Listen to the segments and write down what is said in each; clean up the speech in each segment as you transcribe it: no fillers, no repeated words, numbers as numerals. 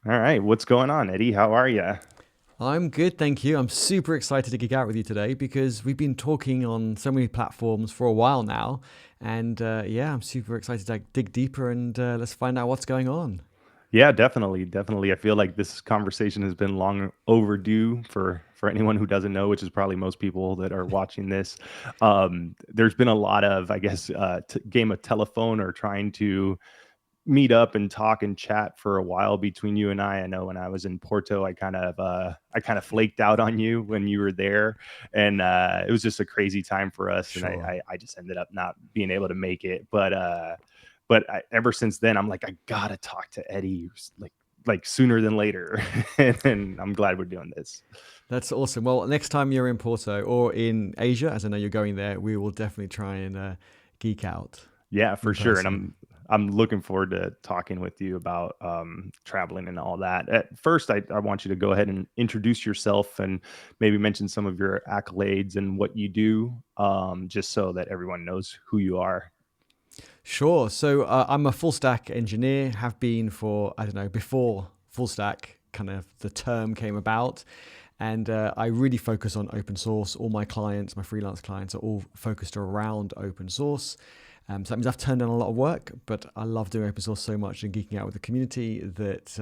All right, what's going on, Eddie? How are you? I'm good, thank you. I'm super excited to geek out with you today because we've been talking on so many platforms for a while now. And yeah, I'm super excited to dig deeper and let's find out what's going on. Yeah, definitely, definitely. I feel like this conversation has been long overdue for anyone who doesn't know, which is probably most people that are watching this. There's been a lot of, I guess, game of telephone or trying to meet up and talk and chat for a while between you and I. I know when I was in Porto, I kind of flaked out on you when you were there, and it was just a crazy time for us. And Sure. I just ended up not being able to make it. Ever since then, I'm like, I gotta talk to Eddie like sooner than later, and I'm glad we're doing this. That's awesome. Well, next time you're in Porto or in Asia, as I know you're going there, we will definitely try and geek out Yeah, for in sure. And person. I'm looking forward to talking with you about traveling and all that. At first, I want you to go ahead and introduce yourself and maybe mention some of your accolades and what you do, just so that everyone knows who you are. Sure. So I'm a full stack engineer, have been for, I don't know, before full stack kind of the term came about. And I really focus on open source. All my clients, my freelance clients, are all focused around open source. So that means I've turned down a lot of work, but I love doing open source so much and geeking out with the community that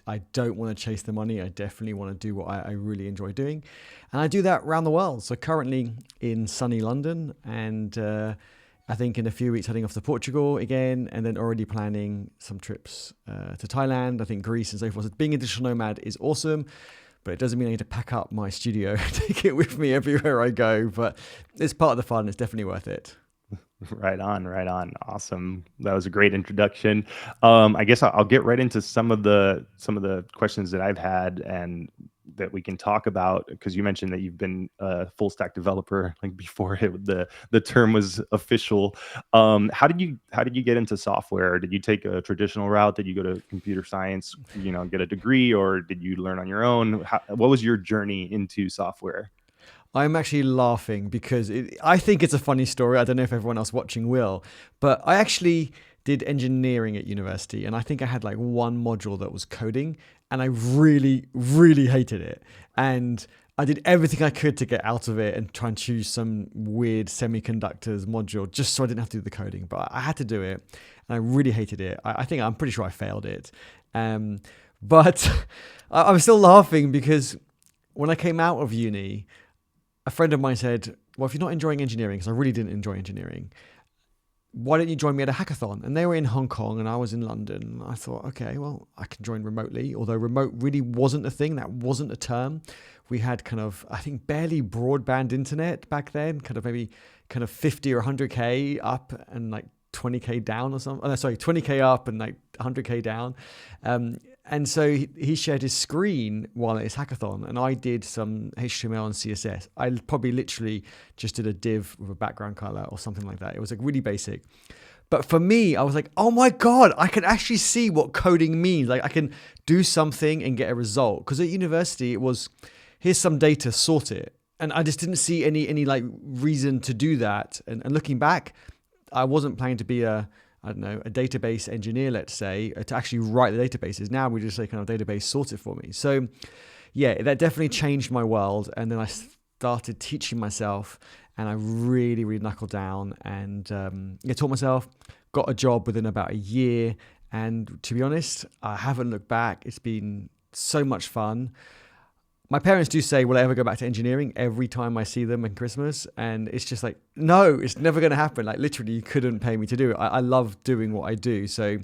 I don't want to chase the money. I definitely want to do what I really enjoy doing. And I do that around the world. So currently in sunny London and I think in a few weeks heading off to Portugal again, and then already planning some trips to Thailand, I think Greece and so forth. So being a digital nomad is awesome, but it doesn't mean I need to pack up my studio and take it with me everywhere I go. But it's part of the fun. It's definitely worth it. Right on, right on. Awesome. That was a great introduction. I guess I'll get right into some of the questions that I've had and that we can talk about because you mentioned that you've been a full stack developer like before the term was official. How did you get into software? Did you take a traditional route? Did you go to computer science, get a degree, or did you learn on your own? What was your journey into software? I'm actually laughing because I think it's a funny story. I don't know if everyone else watching will, but I actually did engineering at university, and I think I had like one module that was coding, and I really, really hated it. And I did everything I could to get out of it and try and choose some weird semiconductors module just so I didn't have to do the coding. But I had to do it, and I really hated it. I think I'm pretty sure I failed it. Um, but I'm still laughing because when I came out of uni, a friend of mine said, "Well, if you're not enjoying engineering, because I really didn't enjoy engineering, why don't you join me at a hackathon?" And they were in Hong Kong and I was in London. And I thought, okay, well, I can join remotely. Although remote really wasn't a thing, that wasn't a term. We had kind of, I think, barely broadband internet back then, kind of maybe kind of 50 or 100K up and like 20K down or something. Oh, no, sorry, 20K up and like 100K down. And so he shared his screen while at his hackathon, and I did some HTML and CSS. I probably literally just did a div with a background color or something like that. It was like really basic. But for me, I was like, oh my God, I can actually see what coding means. Like I can do something and get a result. Because at university, it was here's some data, sort it. And I just didn't see any like reason to do that. And looking back, I wasn't planning to be a I don't know a database engineer, let's say, to actually write the databases. Now we just say kind of database sort it for me. So yeah, that definitely changed my world. And then I started teaching myself, and I really, really knuckled down and taught myself. Got a job within about a year, and to be honest, I haven't looked back. It's been so much fun. My parents do say, "Will I ever go back to engineering?" Every time I see them at Christmas, and it's just like, no, it's never going to happen. Like literally, you couldn't pay me to do it. I love doing what I do, so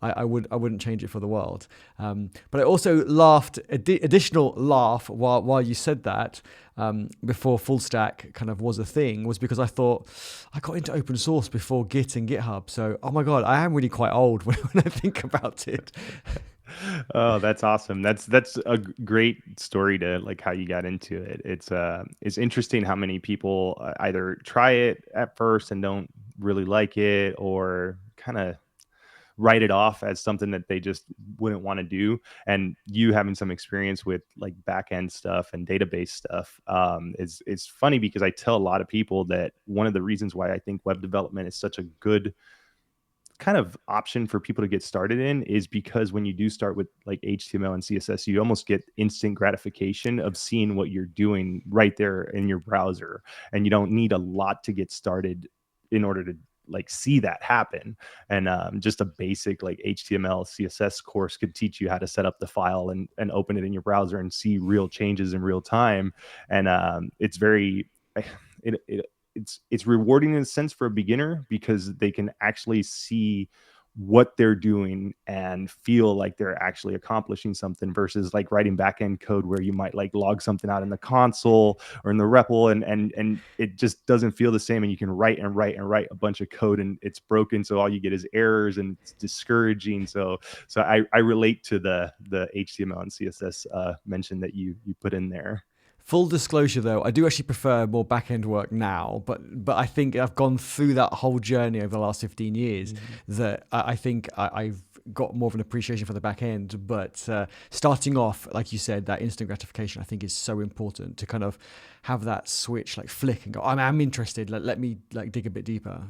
I wouldn't change it for the world. But I also laughed, additional laugh while you said that before full stack kind of was a thing, was because I thought I got into open source before Git and GitHub. So oh my god, I am really quite old when I think about it. Oh, that's awesome. That's a great story to like how you got into it. It's interesting how many people either try it at first and don't really like it or kind of write it off as something that they just wouldn't want to do. And you having some experience with like back end stuff and database stuff is funny because I tell a lot of people that one of the reasons why I think web development is such a good kind of option for people to get started in is because when you do start with like HTML and CSS, you almost get instant gratification of seeing what you're doing right there in your browser, and you don't need a lot to get started in order to like see that happen. And just a basic like HTML CSS course could teach you how to set up the file and open it in your browser and see real changes in real time. And it's very it it's rewarding in a sense for a beginner because they can actually see what they're doing and feel like they're actually accomplishing something, versus like writing backend code where you might like log something out in the console or in the REPL, and it just doesn't feel the same, and you can write and write and write a bunch of code and it's broken, so all you get is errors and it's discouraging. So I relate to the HTML and CSS mention that you put in there. Full disclosure, though, I do actually prefer more back-end work now, but I think I've gone through that whole journey over the last 15 years that I think I've got more of an appreciation for the back end. But starting off, like you said, that instant gratification, I think is so important to kind of have that switch like flick and go, I'm interested. Let me like dig a bit deeper.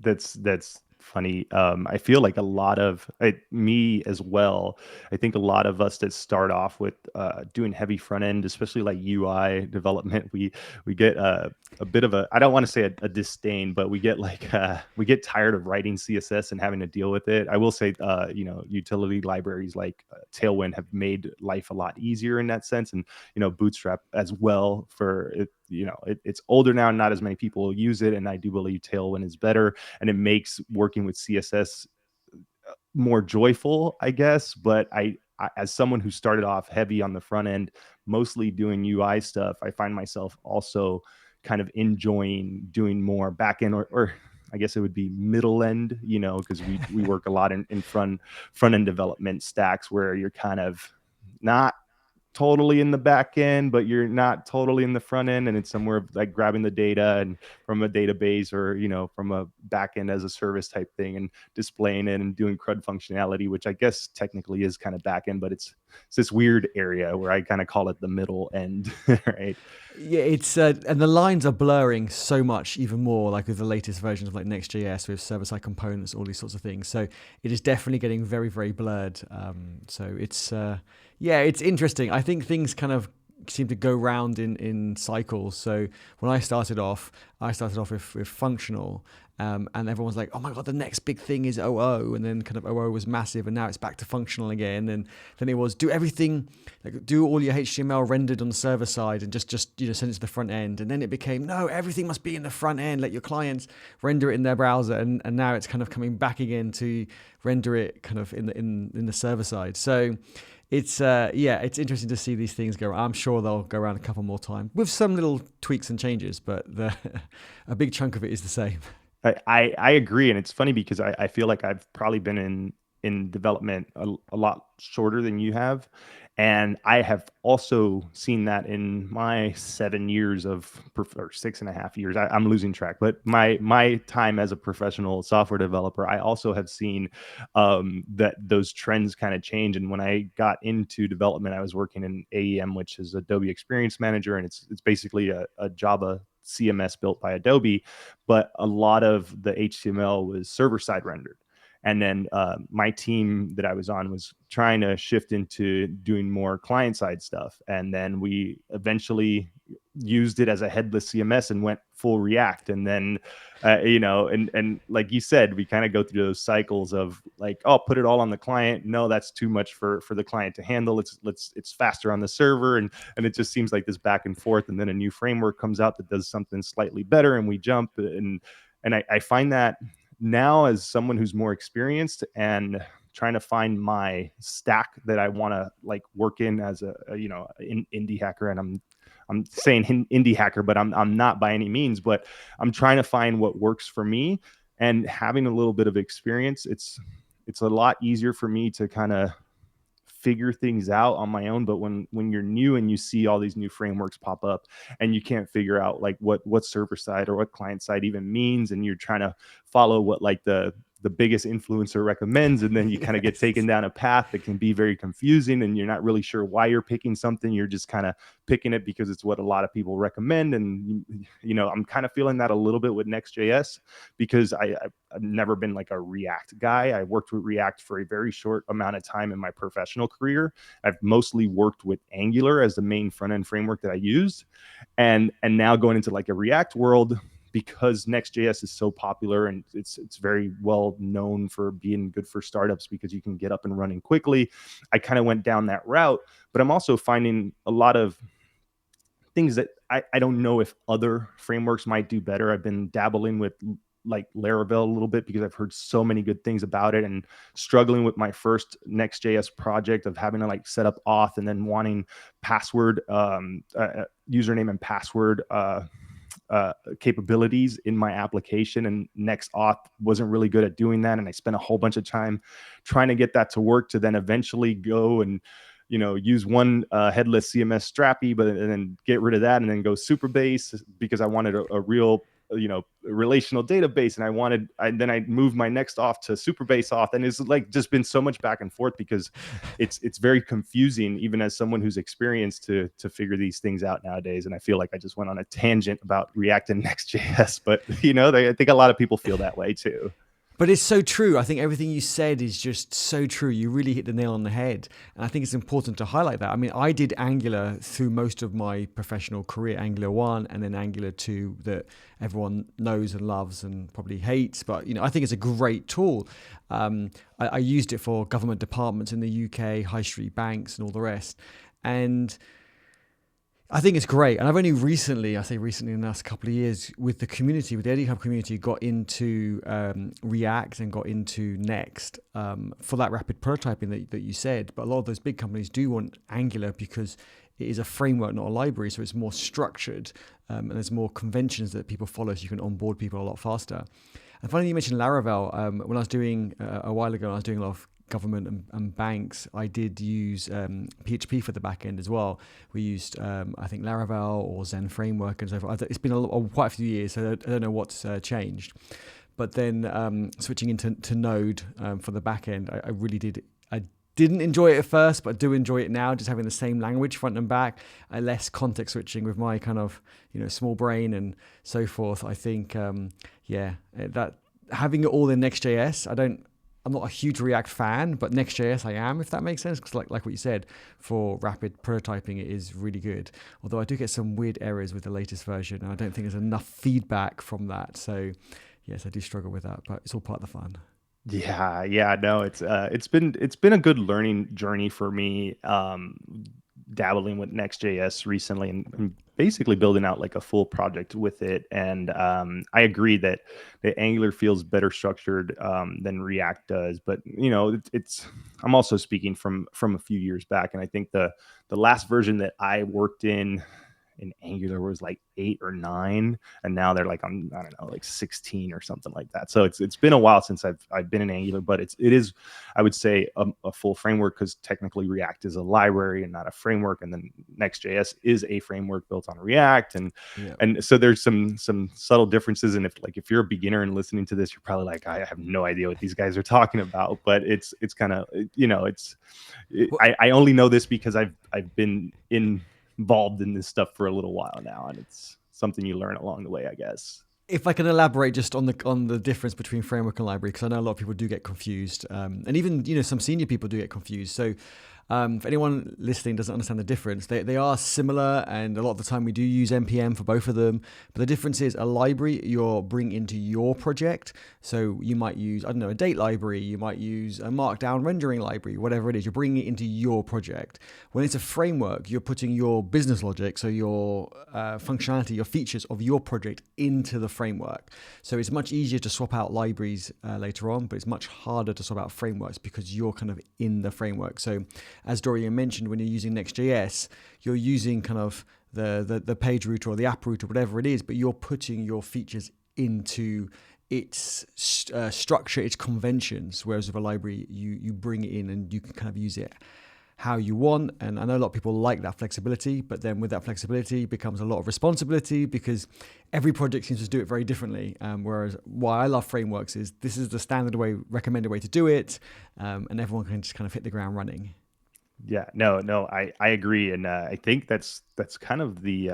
That's funny. I feel like a lot of me as well. I think a lot of us that start off with doing heavy front end, especially like UI development, we get a bit of a, I don't want to say a disdain, but we get like we get tired of writing CSS and having to deal with it. I will say, utility libraries like Tailwind have made life a lot easier in that sense, and Bootstrap as well. For it, it's older now, not as many people use it, and I do believe Tailwind is better, and it makes working with CSS more joyful, I guess. But as someone who started off heavy on the front end, mostly doing UI stuff, I find myself also kind of enjoying doing more back end, or I guess it would be middle end, because we work a lot in front end development stacks where you're kind of not totally in the back end, but you're not totally in the front end, and it's somewhere like grabbing the data and from a database, or from a back end as a service type thing, and displaying it and doing CRUD functionality, which I guess technically is kind of back end, but it's this weird area where I kind of call it the middle end. Right. Yeah, it's and the lines are blurring so much even more, like with the latest versions of like Next.js with server-side components, all these sorts of things. So it is definitely getting very, very blurred. So it's yeah, it's interesting. I think things kind of seem to go round in cycles. So when I started off with functional, and everyone's like, oh my God, the next big thing is OO. And then kind of OO was massive, and now it's back to functional again. And then it was do everything, like do all your HTML rendered on the server side and just send it to the front end. And then it became, no, everything must be in the front end. Let your clients render it in their browser. And now it's kind of coming back again to render it kind of in the server side. So it's it's interesting to see these things go. I'm sure they'll go around a couple more times with some little tweaks and changes, but a big chunk of it is the same. I agree, and it's funny because I feel like I've probably been in development a lot shorter than you have, and I have also seen that in my 7 years or 6.5 years. I'm losing track, but my time as a professional software developer, I also have seen that those trends kind of change. And when I got into development, I was working in AEM, which is Adobe Experience Manager, and it's basically a Java CMS built by Adobe, but a lot of the HTML was server side rendered. And then my team that I was on was trying to shift into doing more client side stuff. And then we eventually used it as a headless CMS and went full React. And then, and like you said, we kind of go through those cycles of like, oh, put it all on the client. No, that's too much for the client to handle. It's faster on the server. And it just seems like this back and forth. And then a new framework comes out that does something slightly better, and we jump. And I find that now, as someone who's more experienced and trying to find my stack that I want to like work in as a indie hacker, and I'm saying indie hacker, but I'm not by any means, but I'm trying to find what works for me. And having a little bit of experience, it's a lot easier for me to kind of figure things out on my own. But when you're new and you see all these new frameworks pop up and you can't figure out like what server side or what client side even means, and you're trying to follow what like the the biggest influencer recommends, and then you kind of get Yes. taken down a path that can be very confusing, and you're not really sure why you're picking something. You're just kind of picking it because it's what a lot of people recommend. And I'm kind of feeling that a little bit with Next.js, because I've never been like a React guy. I worked with React for a very short amount of time in my professional career. I've mostly worked with Angular as the main front end framework that I used, and now going into like a React world, because Next.js is so popular and it's very well known for being good for startups because you can get up and running quickly. I kind of went down that route, but I'm also finding a lot of things that I don't know if other frameworks might do better. I've been dabbling with like Laravel a little bit because I've heard so many good things about it, and struggling with my first Next.js project of having to like set up auth and then wanting password, username and password capabilities in my application, and Next Auth wasn't really good at doing that, and I spent a whole bunch of time trying to get that to work, to then eventually go and use one headless CMS Strappy, but and then get rid of that and then go Superbase, because I wanted a real relational database, and then I moved my Next Auth to Superbase Auth, and it's like just been so much back and forth because it's very confusing, even as someone who's experienced, to figure these things out nowadays. And I feel like I just went on a tangent about React and Next.js, but I think a lot of people feel that way too. But it's so true. I think everything you said is just so true. You really hit the nail on the head. And I think it's important to highlight that. I mean, I did Angular through most of my professional career, Angular 1 and then Angular 2, that everyone knows and loves and probably hates. But, I think it's a great tool. I used it for government departments in the UK, high street banks and all the rest. And I think it's great. And I've only recently, I say recently in the last couple of years, with the community, with the GitHub community, got into React and got into Next for that rapid prototyping that you said. But a lot of those big companies do want Angular because it is a framework, not a library. So it's more structured and there's more conventions that people follow, so you can onboard people a lot faster. And finally, you mentioned Laravel. When I was doing, a while ago, I was doing a lot of government and banks, I did use PHP for the backend as well. We used, I think, Laravel or Zen Framework and so forth. It's been quite a few years, so I don't know what's changed. But then switching into Node for the backend, I really did. I didn't enjoy it at first, but do enjoy it now, just having the same language front and back, less context switching with my kind of small brain and so forth. I think that having it all in Next.js, I'm not a huge React fan, but Next.js I am, if that makes sense. Because like what you said, for rapid prototyping, it is really good. Although I do get some weird errors with the latest version, and I don't think there's enough feedback from that. So yes, I do struggle with that, but it's all part of the fun. Yeah, no, it's been a good learning journey for me, dabbling with Next.js recently, and basically building out like a full project with it. And I agree that the Angular feels better structured than React does. But it's I'm also speaking from a few years back, and I think the last version that I worked in Angular was like 8 or 9, and now they're like, I don't know, like 16 or something like that. So it's been a while since I've been in Angular, but it is, I would say, a full framework, because technically React is a library and not a framework, and then Next.js is a framework built on React, and so there's some subtle differences. And if you're a beginner and listening to this, you're probably like, I have no idea what these guys are talking about. But it's kind of I only know this because I've been involved in this stuff for a little while now, and it's something you learn along the way, I guess. If I can elaborate just on the difference between framework and library, because I know a lot of people do get confused, and even some senior people do get confused. So if anyone listening doesn't understand the difference, they are similar, and a lot of the time we do use npm for both of them. But the difference is, a library you're bringing into your project. So you might use, I don't know, a date library, you might use a markdown rendering library, whatever it is, you're bringing it into your project. When it's a framework, you're putting your business logic, so your functionality, your features of your project into the framework. So it's much easier to swap out libraries later on, but it's much harder to swap out frameworks because you're kind of in the framework. So as Dorian mentioned, when you're using Next.js, you're using kind of the page router or the app router, whatever it is, but you're putting your features into its structure, its conventions, whereas with a library, you bring it in and you can kind of use it how you want. And I know a lot of people like that flexibility, but then with that flexibility becomes a lot of responsibility because every project seems to do it very differently. Whereas why I love frameworks is this is the standard way, recommended way to do it, and everyone can just kind of hit the ground running. Yeah, no, I agree, and I think that's kind of the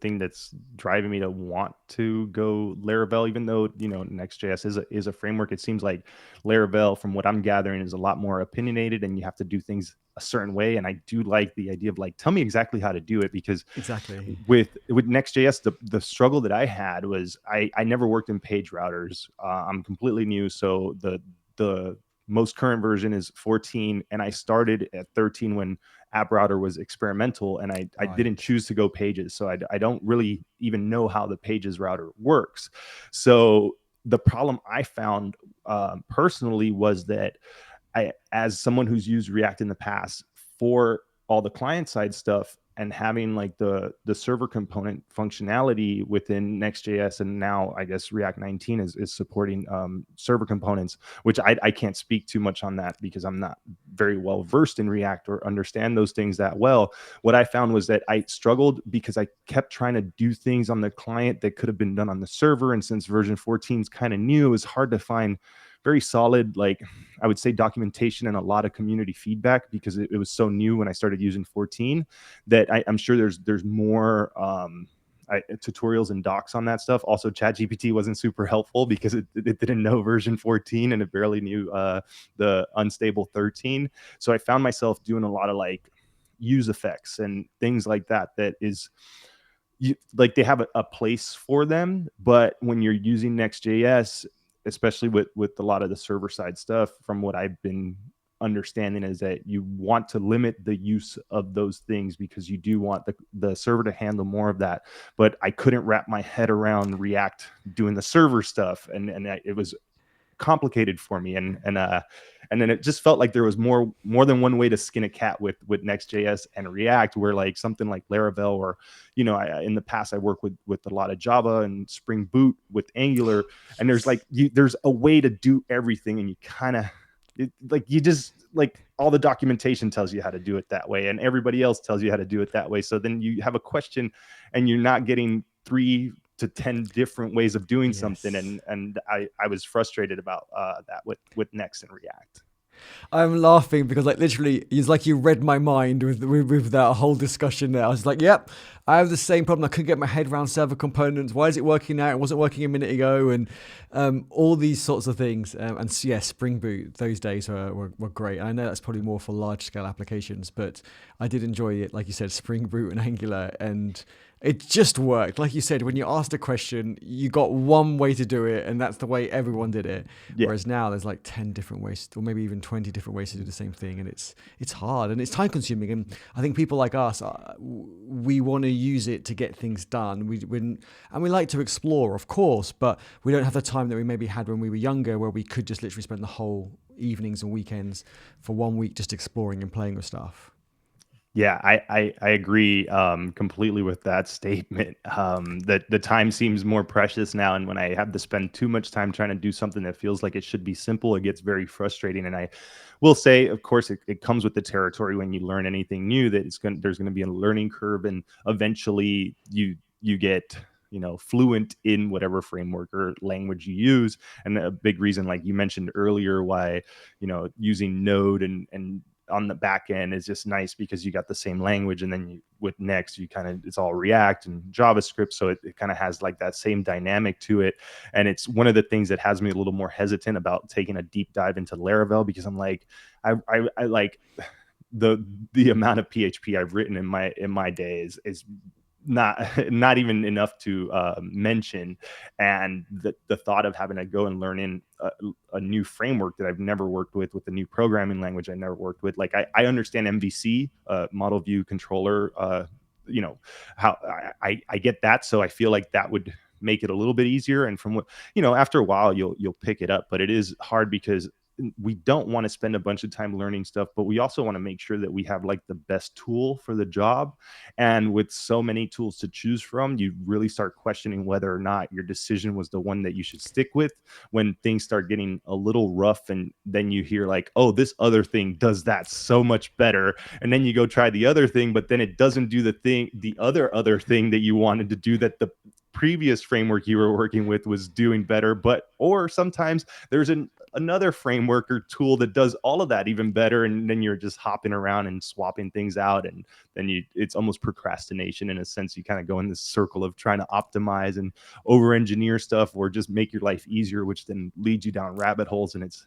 thing that's driving me to want to go Laravel, even though Next.js is a framework. It seems like Laravel, from what I'm gathering, is a lot more opinionated, and you have to do things a certain way. And I do like the idea of like, tell me exactly how to do it, because Exactly. with Next.js, the struggle that I had was I never worked in page routers. I'm completely new, so the most current version is 14, and I started at 13 when app router was experimental, and I didn't Right. choose to go pages, so I don't really even know how the pages router works. So the problem I found personally was that as someone who's used React in the past for all the client side stuff, and having like the server component functionality within Next.js, and now I guess React 19 is supporting server components, which I can't speak too much on that because I'm not very well versed in React or understand those things that well. What I found was that I struggled because I kept trying to do things on the client that could have been done on the server, and since version 14 is kind of new, it was hard to find very solid, like I would say, documentation and a lot of community feedback, because it was so new when I started using 14, that I'm sure there's more tutorials and docs on that stuff. Also, ChatGPT wasn't super helpful because it didn't know version 14, and it barely knew the unstable 13. So I found myself doing a lot of like use effects and things like that. That is, like, they have a place for them, but when you're using Next.js, especially with a lot of the server side stuff, from what I've been understanding, is that you want to limit the use of those things because you do want the server to handle more of that. But I couldn't wrap my head around React doing the server stuff, and it was complicated for me, and then it just felt like there was more than one way to skin a cat with Next.js and React, where like something like Laravel, or in the past I worked with a lot of Java and Spring Boot with Angular, and there's like there's a way to do everything, and you kind of, like, you just, like, all the documentation tells you how to do it that way, and everybody else tells you how to do it that way. So then you have a question, and you're not getting 3 to 10 different ways of doing something, Yes. and I was frustrated about that with Next and React. I'm laughing because like literally it's like you read my mind with that whole discussion there. I was like, yep, I have the same problem. I couldn't get my head around server components. Why is it working now? It wasn't working a minute ago, and all these sorts of things. And so, yeah, Spring Boot those days were great. I know that's probably more for large scale applications, but I did enjoy it. Like you said, Spring Boot and Angular, and it just worked. Like you said, when you asked a question, you got one way to do it, and that's the way everyone did it. Yeah. Whereas now there's like 10 different ways, or maybe even 20 different ways to do the same thing, and it's hard and it's time consuming. And I think people like us, we want to use it to get things done. And we like to explore, of course, but we don't have the time that we maybe had when we were younger, where we could just literally spend the whole evenings and weekends for 1 week just exploring and playing with stuff. Yeah, I agree completely with that statement. That the time seems more precious now, and when I have to spend too much time trying to do something that feels like it should be simple, it gets very frustrating. And I will say, of course, it comes with the territory when you learn anything new, that there's going to be a learning curve, and eventually you get fluent in whatever framework or language you use. And a big reason, like you mentioned earlier, why using Node and on the back end is just nice, because you got the same language, and then with Next, you kind of, it's all React and JavaScript, so it kind of has like that same dynamic to it. And it's one of the things that has me a little more hesitant about taking a deep dive into Laravel, because I'm like, I like the amount of PHP I've written in my day is not not even enough to mention. And the thought of having to go and learn in a new framework that I've never worked with a new programming language I never worked with, like I understand MVC, model view controller, how I get that, so I feel like that would make it a little bit easier. And from what after a while you'll pick it up, but it is hard because we don't want to spend a bunch of time learning stuff, but we also want to make sure that we have like the best tool for the job. And with so many tools to choose from, you really start questioning whether or not your decision was the one that you should stick with when things start getting a little rough. And then you hear like, oh, this other thing does that so much better. And then you go try the other thing, but then it doesn't do the other thing that you wanted to do, that the previous framework you were working with was doing better. But or sometimes there's another framework or tool that does all of that even better, and then you're just hopping around and swapping things out, and then it's almost procrastination in a sense. You kind of go in this circle of trying to optimize and over engineer stuff, or just make your life easier, which then leads you down rabbit holes, and it's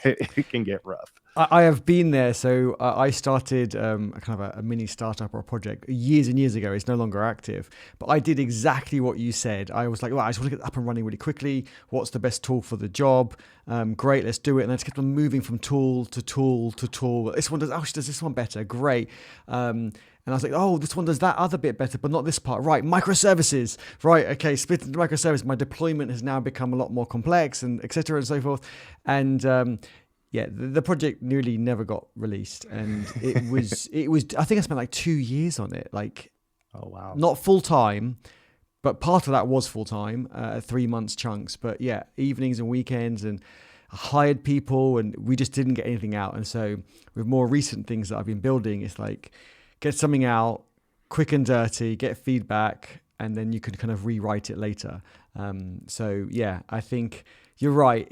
it can get rough. I have been there. So I started kind of a mini startup or a project years and years ago. It's no longer active, but I did exactly what you said. I was like, well, I just want to get up and running really quickly. What's the best tool for the job? Great, let's do it. And I just kept on moving from tool to tool to tool. This one does, oh, she does this one better. Great. And I was like, oh, this one does that other bit better, but not this part. Right, microservices. Right, okay, split into microservices. My deployment has now become a lot more complex, and et cetera and so forth. And yeah, the project nearly never got released, and it was I think I spent like 2 years on it, like, Oh wow. not full time, but part of that was full time, 3 months chunks. But yeah, evenings and weekends, and I hired people, and we just didn't get anything out. And so with more recent things that I've been building, it's like get something out quick and dirty, get feedback, and then you can kind of rewrite it later. So yeah, I think you're right.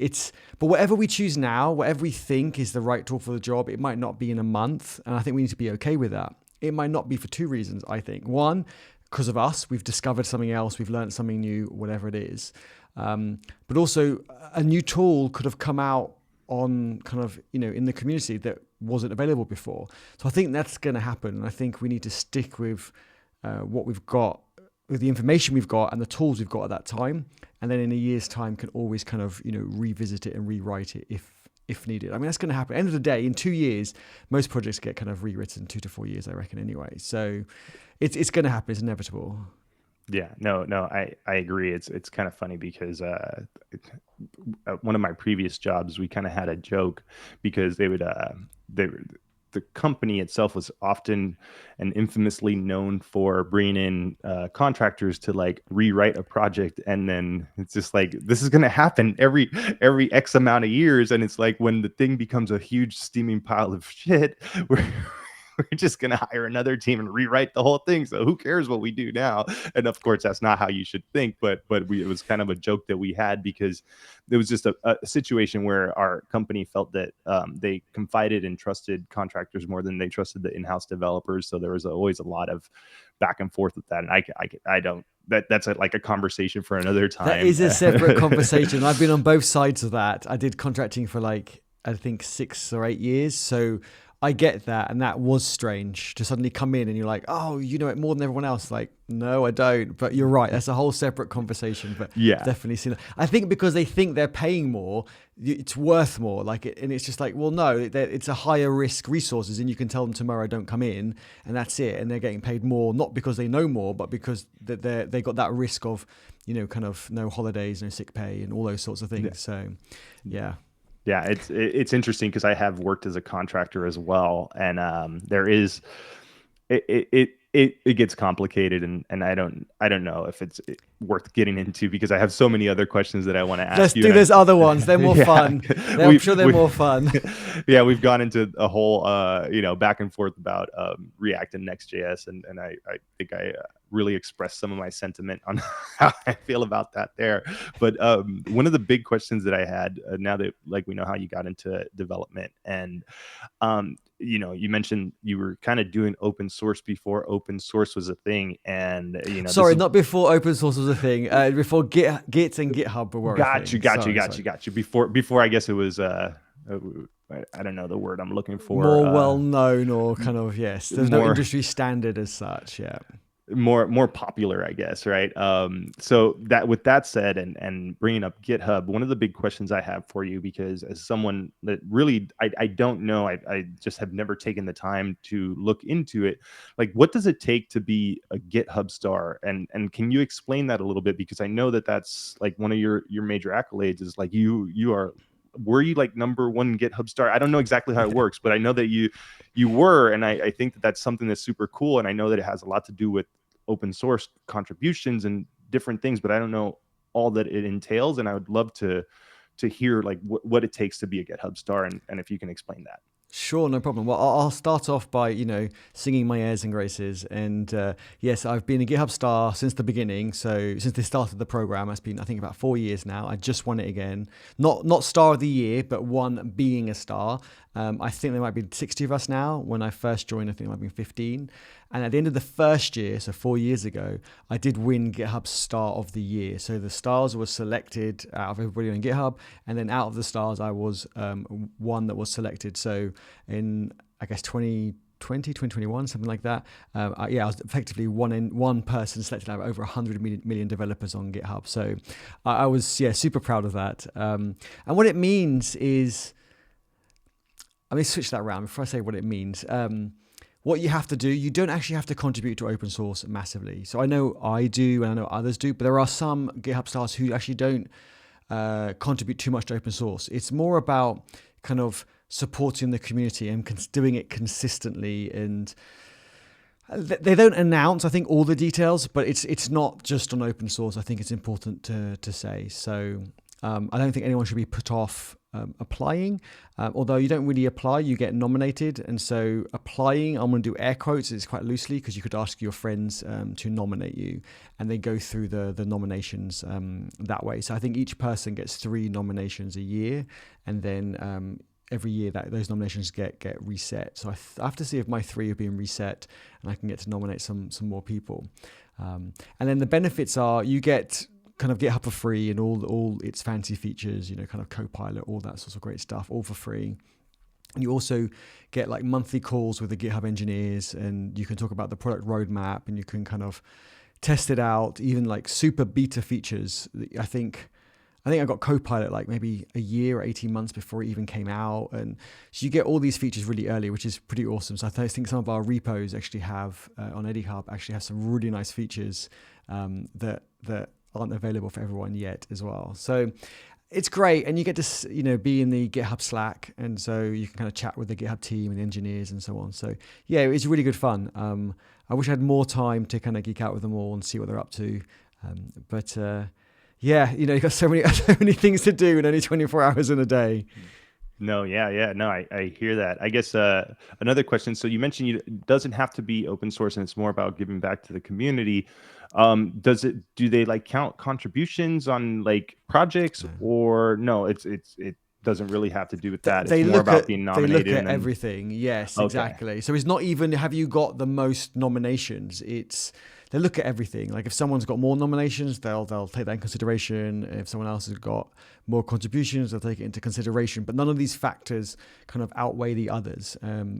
But whatever we choose now, whatever we think is the right tool for the job, it might not be in a month. And I think we need to be okay with that. It might not be for 2 reasons, I think. One, because of us, we've discovered something else, we've learned something new, whatever it is. But also a new tool could have come out on kind of, in the community that wasn't available before. So I think that's going to happen. And I think we need to stick with what we've got, with the information we've got and the tools we've got at that time. And then in a year's time can always kind of, revisit it and rewrite it if needed. I mean, that's going to happen. End of the day, in 2 years, most projects get kind of rewritten 2 to 4 years, I reckon, anyway. So it's going to happen. It's inevitable. Yeah, no, I agree. It's kind of funny because one of my previous jobs, we kind of had a joke because the company itself was often and infamously known for bringing in contractors to like rewrite a project, and then it's just like, this is going to happen every X amount of years, and it's like when the thing becomes a huge steaming pile of shit, we're we're just going to hire another team and rewrite the whole thing. So who cares what we do now? And of course, that's not how you should think. But it was kind of a joke that we had because there was just a situation where our company felt that they confided and trusted contractors more than they trusted the in-house developers. So there was always a lot of back and forth with that. And I don't. That's like a conversation for another time. That is a separate conversation. I've been on both sides of that. I did contracting for like, I think 6 or 8 years. So I get that. And that was strange to suddenly come in and you're like, oh, you know it more than everyone else. Like, no, I don't. But you're right. That's a whole separate conversation. But yeah, definitely seen that. I think because they think they're paying more, it's worth more. And it's just like, well, no, it's a higher risk resources, and you can tell them tomorrow don't come in, and that's it. And they're getting paid more, not because they know more, but because they got that risk of, kind of no holidays, no sick pay, and all those sorts of things. Yeah. So, yeah. Yeah, it's interesting because I have worked as a contractor as well, and there is it gets complicated, and I don't know if it's worth getting into because I have so many other questions that I want to ask. Let's you. do those other ones. They're more fun. I'm sure they're more fun. Yeah, we've gone into a whole back and forth about React and Next.js, and I think I really expressed some of my sentiment on how I feel about that there. But one of the big questions that I had now that like we know how you got into development, and you mentioned you were kind of doing open source before open source was a thing, and sorry, not before open source was a thing. Before Git and GitHub were a thing. Got you. Before I guess it was I don't know the word I'm looking for. More well known, or kind of, yes. There's no industry standard as such. Yeah. More popular, I guess, right? So that with that said, and bringing up GitHub, one of the big questions I have for you, because as someone that really I don't know, I just have never taken the time to look into it. Like, what does it take to be a GitHub star? And can you explain that a little bit? Because I know that that's like one of your major accolades is like you are were you like number one GitHub star? I don't know exactly how it works, but I know that you were, and I think that that's something that's super cool, and I know that it has a lot to do with open source contributions and different things, but I don't know all that it entails, and I would love to hear like what it takes to be a GitHub star, and if you can explain that. Sure, no problem. Well, I'll start off by, singing my airs and graces. And yes, I've been a GitHub star since the beginning. So since they started the program, it's been, I think, about 4 years now. I just won it again. Not star of the year, but one being a star. I think there might be 60 of us now. When I first joined, I think there might be 15. And at the end of the first year, so 4 years ago, I did win GitHub Star of the Year. So the stars were selected out of everybody on GitHub. And then out of the stars, I was one that was selected. So in, I guess, 2021, something like that. I was effectively one person selected out of over 100 million developers on GitHub. So I was, super proud of that. And what it means is, let me switch that around before I say what it means. What you have to do, you don't actually have to contribute to open source massively. So I know I do and I know others do, but there are some GitHub stars who actually don't contribute too much to open source. It's more about kind of supporting the community and doing it consistently. And they don't announce, I think, all the details, but it's not just on open source. I think it's important to say. So I don't think anyone should be put off applying. Although you don't really apply, you get nominated. And so applying, I'm going to do air quotes, it's quite loosely, because you could ask your friends to nominate you, and they go through the nominations that way. So I think each person gets 3 nominations a year, and then every year that those nominations get reset. So I have to see if my 3 have been reset, and I can get to nominate some more people. And then the benefits are you get kind of GitHub for free and all its fancy features, kind of Copilot, all that sorts of great stuff, all for free. And you also get like monthly calls with the GitHub engineers, and you can talk about the product roadmap, and you can kind of test it out, even like super beta features. I think I got Copilot like maybe a year or 18 months before it even came out. And so you get all these features really early, which is pretty awesome. So I think some of our repos actually have, on GitHub, actually have some really nice features that aren't available for everyone yet as well. So it's great. And you get to, be in the GitHub Slack. And so you can kind of chat with the GitHub team and the engineers and so on. So yeah, it's really good fun. I wish I had more time to kind of geek out with them all and see what they're up to. But you've got so many things to do in only 24 hours in a day. No, no, I hear that. I guess another question. So you mentioned it doesn't have to be open source, and it's more about giving back to the community. Do they like count contributions on like projects, or no? It doesn't really have to do with that. It's more about being nominated. They look at everything. Yes, okay. Exactly. So it's not even have you got the most nominations. They look at everything. Like if someone's got more nominations, they'll take that in consideration. If someone else has got more contributions, they'll take it into consideration. But none of these factors kind of outweigh the others.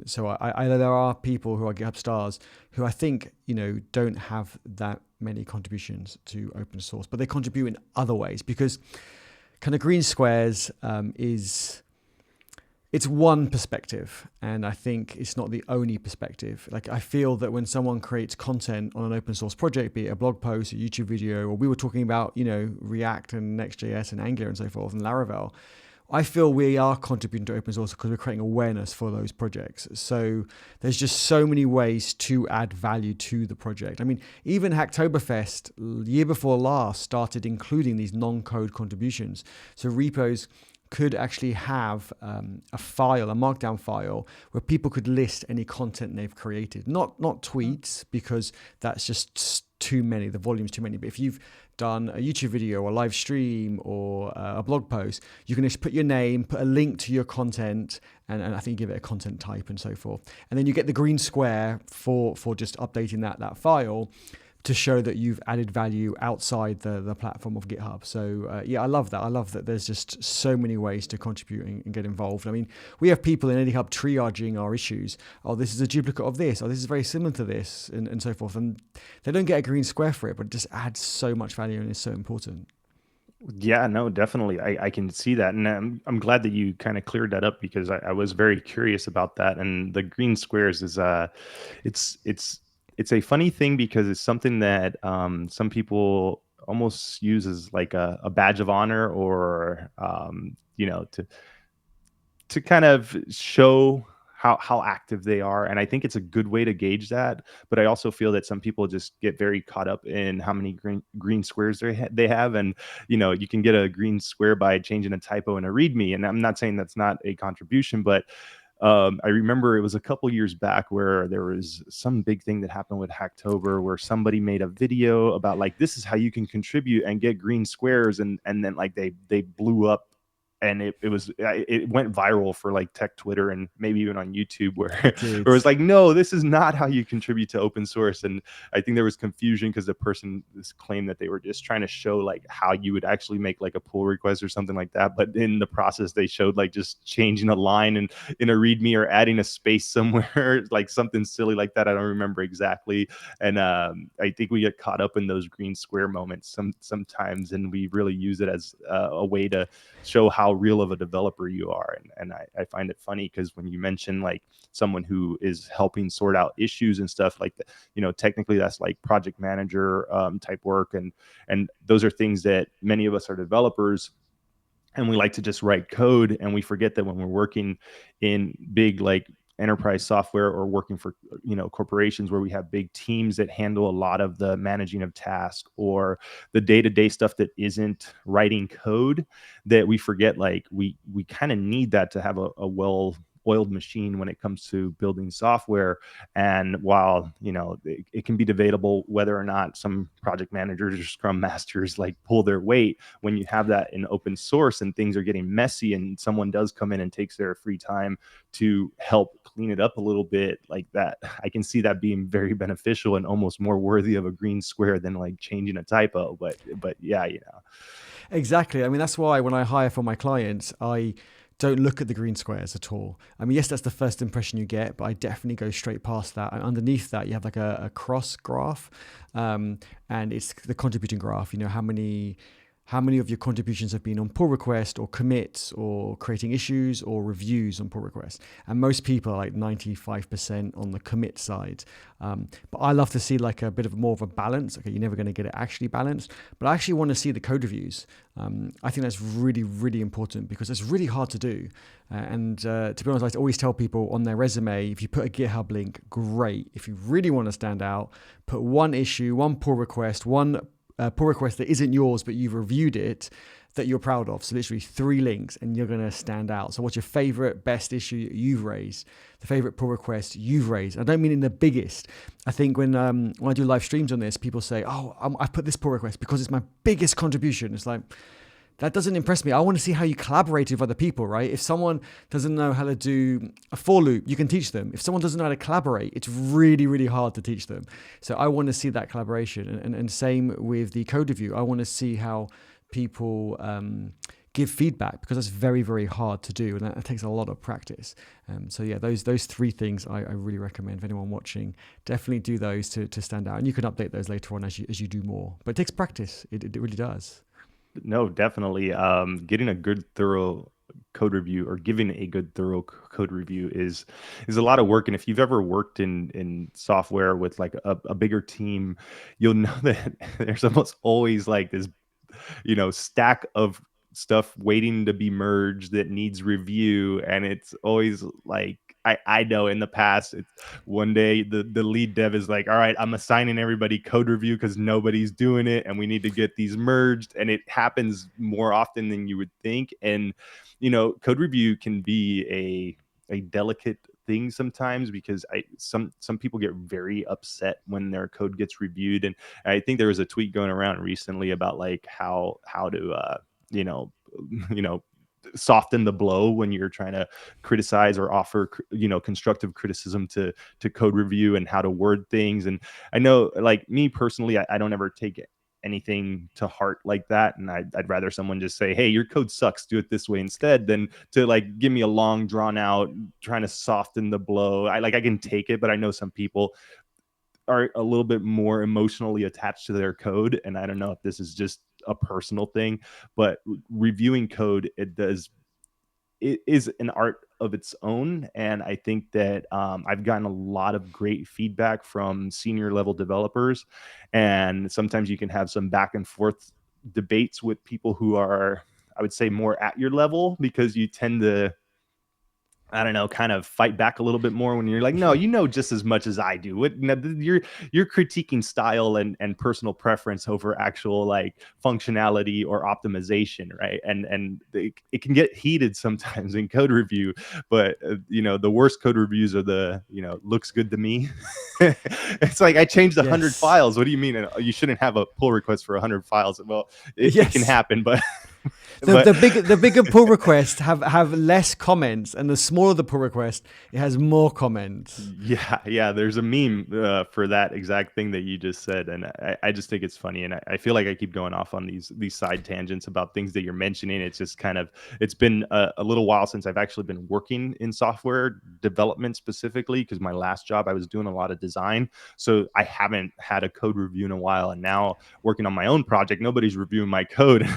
So there are people who are GitHub stars who I think don't have that many contributions to open source, but they contribute in other ways, because kind of green squares it's one perspective, and I think it's not the only perspective. Like I feel that when someone creates content on an open source project, be it a blog post, a YouTube video, or we were talking about, React and Next.js and Angular and so forth and Laravel, I feel we are contributing to open source because we're creating awareness for those projects. So there's just so many ways to add value to the project. I mean, even Hacktoberfest, year before last, started including these non-code contributions. So repos could actually have a markdown file where people could list any content they've created. Not tweets, because that's just too many, the volume's too many. But if you've done a YouTube video or a live stream or a blog post, you can just put your name, put a link to your content, and I think give it a content type and so forth. And then you get the green square for just updating that file to show that you've added value outside the platform of GitHub. So I love that. I love that there's just so many ways to contribute and get involved. I mean, we have people in GitHub triaging our issues. Oh, this is a duplicate of this. Oh, this is very similar to this, and so forth. And they don't get a green square for it, but it just adds so much value and is so important. Yeah, no, definitely. I can see that. And I'm glad that you kind of cleared that up, because I was very curious about that. And the green squares is it's a funny thing, because it's something that some people almost use as like a badge of honor, or to kind of show how active they are. And I think it's a good way to gauge that. But I also feel that some people just get very caught up in how many green squares they have. And you can get a green square by changing a typo in a readme. And I'm not saying that's not a contribution, but I remember it was a couple years back where there was some big thing that happened with Hacktober, where somebody made a video about like, this is how you can contribute and get green squares, and then like they blew up. And it went viral for like tech Twitter and maybe even on YouTube, where It where it did. was like, no, this is not how you contribute to open source. And I think there was confusion because the person claimed that they were just trying to show like how you would actually make like a pull request or something like that. But in the process, they showed like just changing a line in a README, or adding a space somewhere, like something silly like that. I don't remember exactly. And I think we get caught up in those green square moments sometimes, and we really use it as a way to show how real of a developer you are. And I find it funny because when you mention like someone who is helping sort out issues and stuff like that, technically that's like project manager type work, and those are things that many of us are developers, and we like to just write code, and we forget that when we're working in big like enterprise software, or working for corporations where we have big teams that handle a lot of the managing of tasks, or the day-to-day stuff that isn't writing code, that we forget like we kind of need that to have a well oiled machine when it comes to building software. And while it can be debatable whether or not some project managers or scrum masters like pull their weight, when you have that in open source and things are getting messy, and someone does come in and takes their free time to help clean it up a little bit, like that, I can see that being very beneficial and almost more worthy of a green square than like changing a typo. But yeah, Exactly. I mean, that's why when I hire for my clients, I don't look at the green squares at all. I mean, yes, that's the first impression you get, but I definitely go straight past that. And underneath that, you have like a cross graph, and it's the contributing graph. How many of your contributions have been on pull request or commits or creating issues or reviews on pull request? And most people are like 95% on the commit side. But I love to see like a bit of more of a balance. Okay, you're never going to get it actually balanced, but I actually want to see the code reviews. I think that's really, really important because it's really hard to do. And to be honest, I always tell people on their resume, if you put a GitHub link, great. If you really want to stand out, put one issue, one pull request, one pull request that isn't yours, but you've reviewed it, that you're proud of. So literally 3 links and you're going to stand out. So what's your favorite, best issue you've raised? The favorite pull request you've raised? I don't mean in the biggest. I think when I do live streams on this, people say, oh, I put this pull request because it's my biggest contribution. It's like, that doesn't impress me. I want to see how you collaborated with other people, right? If someone doesn't know how to do a for loop, you can teach them. If someone doesn't know how to collaborate, it's really, really hard to teach them. So I want to see that collaboration. And same with the code review. I want to see how people give feedback, because that's very, very hard to do. And that takes a lot of practice. So yeah, those 3 things I really recommend. If anyone watching, definitely do those to stand out. And you can update those later on as you do more. But it takes practice. It really does. No, definitely. Getting a good, thorough code review, or giving a good, thorough code review is a lot of work. And if you've ever worked in software with like a bigger team, you'll know that there's almost always like this stack of stuff waiting to be merged that needs review. And it's always like, I know in the past, it's one day the lead dev is like, all right, I'm assigning everybody code review because nobody's doing it, and we need to get these merged. And it happens more often than you would think. And code review can be a delicate thing sometimes, because some people get very upset when their code gets reviewed. And I think there was a tweet going around recently about like how to you know you know soften the blow when you're trying to criticize or offer constructive criticism to code review, and how to word things. And I know, like me personally, I don't ever take anything to heart like that, and I'd rather someone just say, hey, your code sucks, do it this way instead, than to like give me a long drawn out trying to soften the blow. I can take it, but I know some people are a little bit more emotionally attached to their code. And I don't know if this is just a personal thing, but reviewing code, it is an art of its own. And I think that I've gotten a lot of great feedback from senior level developers. And sometimes you can have some back and forth debates with people who are, I would say, more at your level, because you tend to, I don't know, kind of fight back a little bit more when you're like, no, you know, just as much as I do. You're critiquing style and personal preference over actual like functionality or optimization, right? And it can get heated sometimes in code review, but the worst code reviews are the looks good to me. It's like, I changed 100 Yes. files. What do you mean? You shouldn't have a pull request for 100 files. Well, it can Yes. happen, but The but the bigger pull requests have less comments, and the smaller the pull request, it has more comments. yeah, there's a meme for that exact thing that you just said, and I just think it's funny, and I feel like I keep going off on these side tangents about things that you're mentioning. It's just kind of, it's been a little while since I've actually been working in software development specifically, because my last job I was doing a lot of design, so I haven't had a code review in a while, and now working on my own project, nobody's reviewing my code.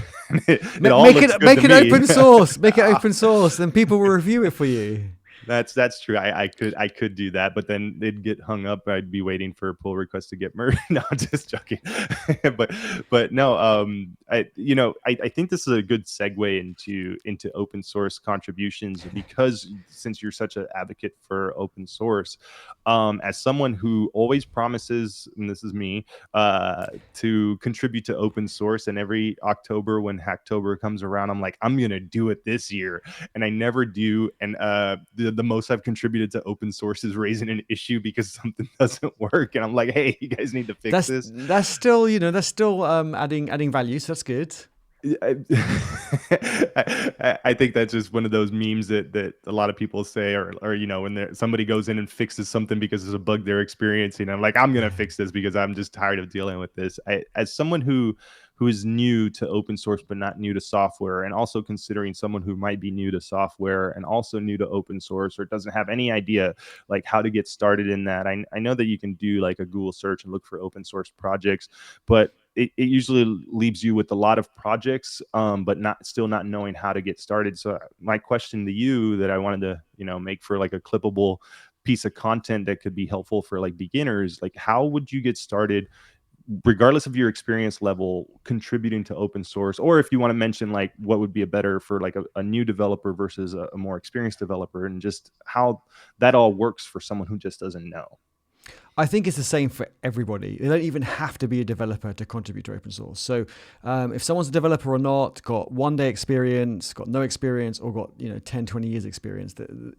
It all Make looks it good to make it me. open source. Make it open source, then people will review it for you. That's true. I could do that, but then they'd get hung up. I'd be waiting for a pull request to get merged. No, I'm just joking. but but no, I think this is a good segue into open source contributions, because since you're such an advocate for open source, as someone who always promises, and this is me, to contribute to open source, and every October when Hacktober comes around, I'm like, I'm gonna do it this year, and I never do. And the most I've contributed to open source is raising an issue because something doesn't work, and I'm like, hey, you guys need to fix this. That's still that's still adding value, so that's good. I, I think that's just one of those memes that a lot of people say, or when somebody goes in and fixes something because there's a bug they're experiencing. I'm like, I'm gonna fix this because I'm just tired of dealing with this. As someone who is new to open source but not new to software, and also considering someone who might be new to software and also new to open source, or doesn't have any idea like how to get started in that, I know that you can do like a Google search and look for open source projects, but it usually leaves you with a lot of projects, but not knowing how to get started. So my question to you that I wanted to make for like a clippable piece of content that could be helpful for like beginners, like how would you get started, regardless of your experience level, contributing to open source? Or if you want to mention like what would be a better for like a new developer versus a more experienced developer, and just how that all works for someone who just doesn't know. I think it's the same for everybody. They don't even have to be a developer to contribute to open source. So if someone's a developer or not, got 1 day experience, got no experience, or got 10, 20 years experience,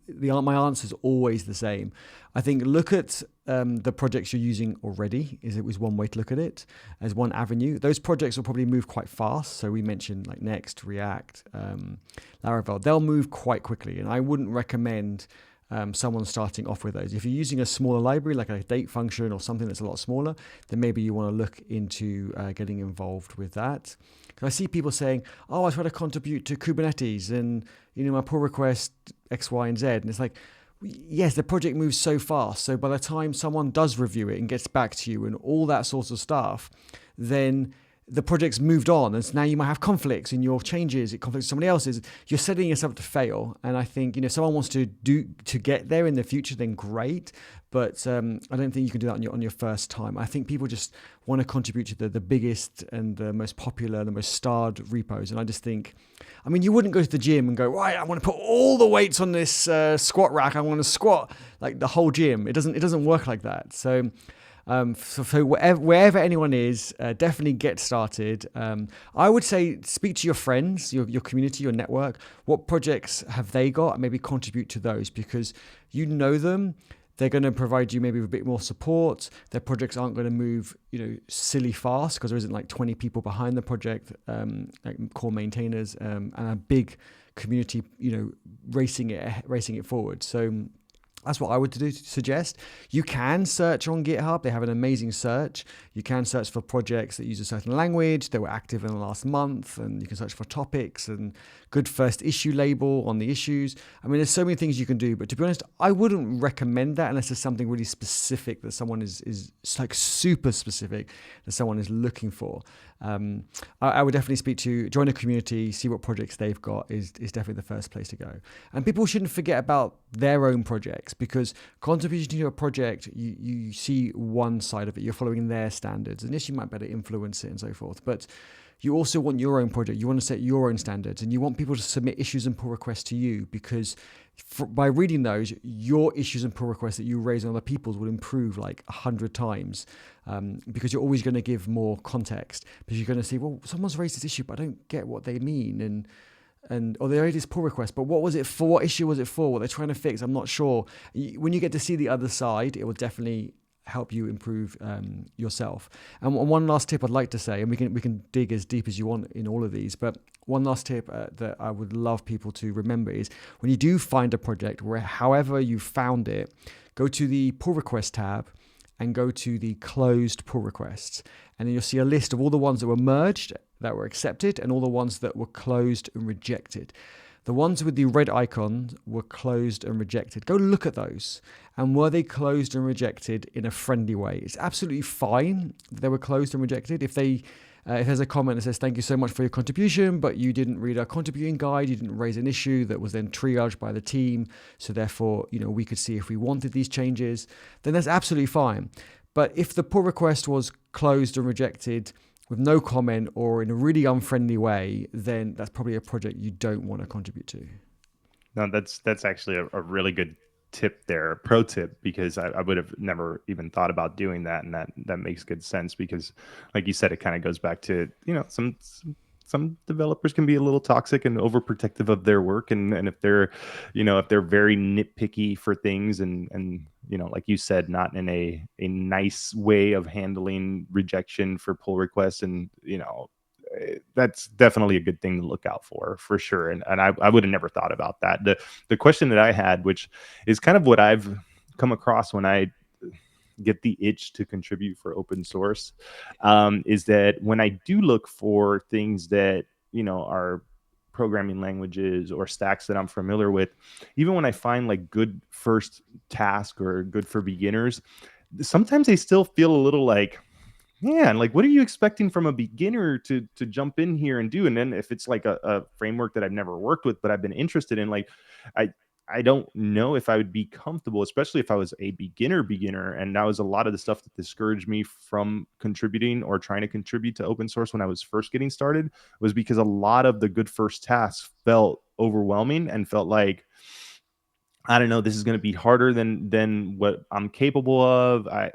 my answer is always the same. I think look at the projects you're using already is one way to look at it, as one avenue. Those projects will probably move quite fast. So we mentioned like Next, React, Laravel. They'll move quite quickly, and I wouldn't recommend someone starting off with those. If you're using a smaller library like a date function or something that's a lot smaller, then maybe you want to look into getting involved with that. Because I see people saying, oh, I try to contribute to Kubernetes and my pull request X, Y, and Z. And it's like, yes, the project moves so fast. So by the time someone does review it and gets back to you and all that sorts of stuff, then the project's moved on, and so now you might have conflicts in your changes. It conflicts with somebody else's. You're setting yourself up to fail. And I think if someone wants to get there in the future, then great. But I don't think you can do that on your first time. I think people just want to contribute to the biggest and the most popular, the most starred repos. And I just think, you wouldn't go to the gym and go, right, I want to put all the weights on this squat rack. I want to squat like the whole gym. It doesn't work like that. So wherever anyone is, definitely get started. I would say speak to your friends, your community, your network. What projects have they got? And maybe contribute to those, because you know them. They're going to provide you maybe with a bit more support. Their projects aren't going to move, silly fast, because there isn't like 20 people behind the project, like core maintainers, and a big community, racing it forward. So That's what I would suggest. You can search on GitHub. They have an amazing search. You can search for projects that use a certain language that were active in the last month, and you can search for topics and good first issue label on the issues. I mean, there's so many things you can do, but to be honest, I wouldn't recommend that unless there's something really specific that someone is like super specific that someone is looking for. I would definitely join a community, see what projects they've got is definitely the first place to go. And people shouldn't forget about their own projects, because contribution to a project, you see one side of it, you're following their standards, and yes, you might better influence it and so forth, but you also want your own project. You want to set your own standards, and you want people to submit issues and pull requests to you, because by reading those, your issues and pull requests that you raise on other people's will improve like 100 times, because you're always going to give more context, because you're going to see, well, someone's raised this issue, but I don't get what they mean, or they raised this pull request, but what was it for? What issue was it for? What they're trying to fix? I'm not sure. When you get to see the other side, it will definitely help you improve yourself. And one last tip I'd like to say, and we can dig as deep as you want in all of these, but one last tip that I would love people to remember is, when you do find a project, where however you found it, go to the pull request tab and go to the closed pull requests, and then you'll see a list of all the ones that were merged, that were accepted, and all the ones that were closed and rejected. The ones with the red icon were closed and rejected. Go look at those. And were they closed and rejected in a friendly way? It's absolutely fine that they were closed and rejected. If there's a comment that says, thank you so much for your contribution, but you didn't read our contributing guide, you didn't raise an issue that was then triaged by the team, so therefore, we could see if we wanted these changes, then that's absolutely fine. But if the pull request was closed and rejected with no comment or in a really unfriendly way, then that's probably a project you don't want to contribute to. No, that's actually a really good tip there, pro tip, because I would have never even thought about doing that, and that makes good sense, because like you said, it kind of goes back to, some developers can be a little toxic and overprotective of their work, and if they're very nitpicky for things, and like you said, not in a nice way of handling rejection for pull requests, and that's definitely a good thing to look out for sure. And I would have never thought about that. The question that I had, which is kind of what I've come across when I get the itch to contribute for open source, is that when I do look for things that are programming languages or stacks that I'm familiar with, even when I find like good first task or good for beginners, sometimes they still feel a little like, yeah, and like, what are you expecting from a beginner to jump in here and do? And then if it's like a framework that I've never worked with, but I've been interested in, like, I don't know if I would be comfortable, especially if I was a beginner. And that was a lot of the stuff that discouraged me from contributing or trying to contribute to open source when I was first getting started, was because a lot of the good first tasks felt overwhelming and felt like, I don't know, this is going to be harder than what I'm capable of. I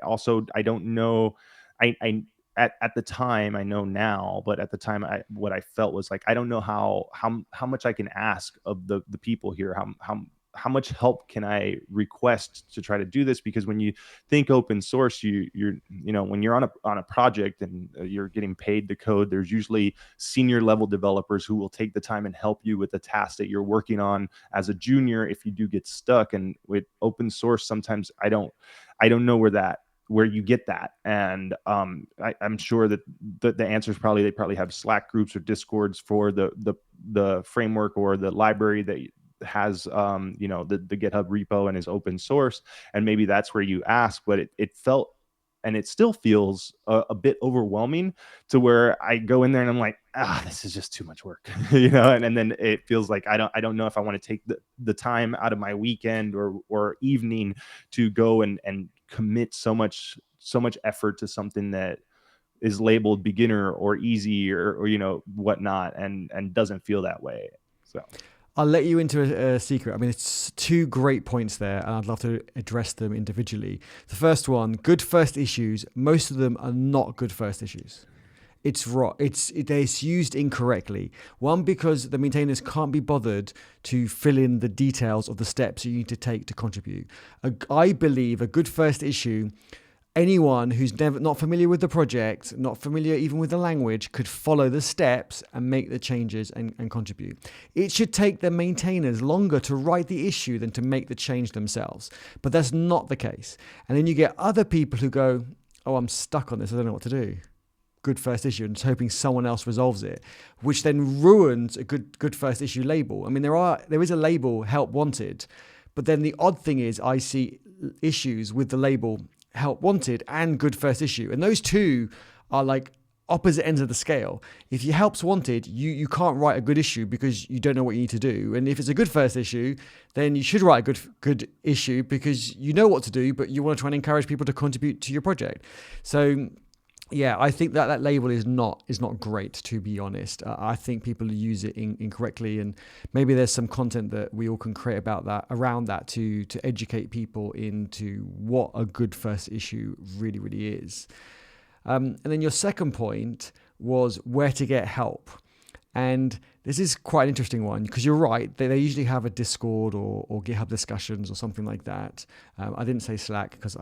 don't know. I at the time, I know now, but at the time, what I felt was like, I don't know how much I can ask of the people here. How much help can I request to try to do this? Because when you think open source, you're when you're on a project and you're getting paid to code, there's usually senior level developers who will take the time and help you with the task that you're working on as a junior if you do get stuck. And with open source, sometimes I don't know where you get that. And I'm sure that the answer is probably, they probably have Slack groups or Discords for the framework or the library that has the GitHub repo and is open source, and maybe that's where you ask. But it felt, and it still feels a bit overwhelming, to where I go in there and I'm like, this is just too much work, and then it feels like I don't know if I want to take the time out of my weekend or evening to go and commit so much effort to something that is labeled beginner or easy or whatnot, and doesn't feel that way. So I'll let you into a secret. I mean, it's two great points there, and I'd love to address them individually. The first one, good first issues, most of them are not good first issues. It's used incorrectly. One, because the maintainers can't be bothered to fill in the details of the steps you need to take to contribute. I believe a good first issue anyone who's not familiar with the project, not familiar even with the language, could follow the steps and make the changes and contribute. It should take the maintainers longer to write the issue than to make the change themselves. But that's not the case. And then you get other people who go, oh, I'm stuck on this, I don't know what to do. Good first issue, and just hoping someone else resolves it, which then ruins a good first issue label. I mean, there is a label, help wanted, but then the odd thing is I see issues with the label help wanted and good first issue, and those two are like opposite ends of the scale. If your help's wanted, you can't write a good issue because you don't know what you need to do. And if it's a good first issue, then you should write a good issue because you know what to do, but you want to try and encourage people to contribute to your project. So yeah, I think that label is not great, to be honest. I think people use it incorrectly, and maybe there's some content that we all can create about that, around that, to educate people into what a good first issue really, really is. And then your second point was where to get help. And this is quite an interesting one because you're right. They usually have a Discord or GitHub discussions or something like that. I didn't say Slack because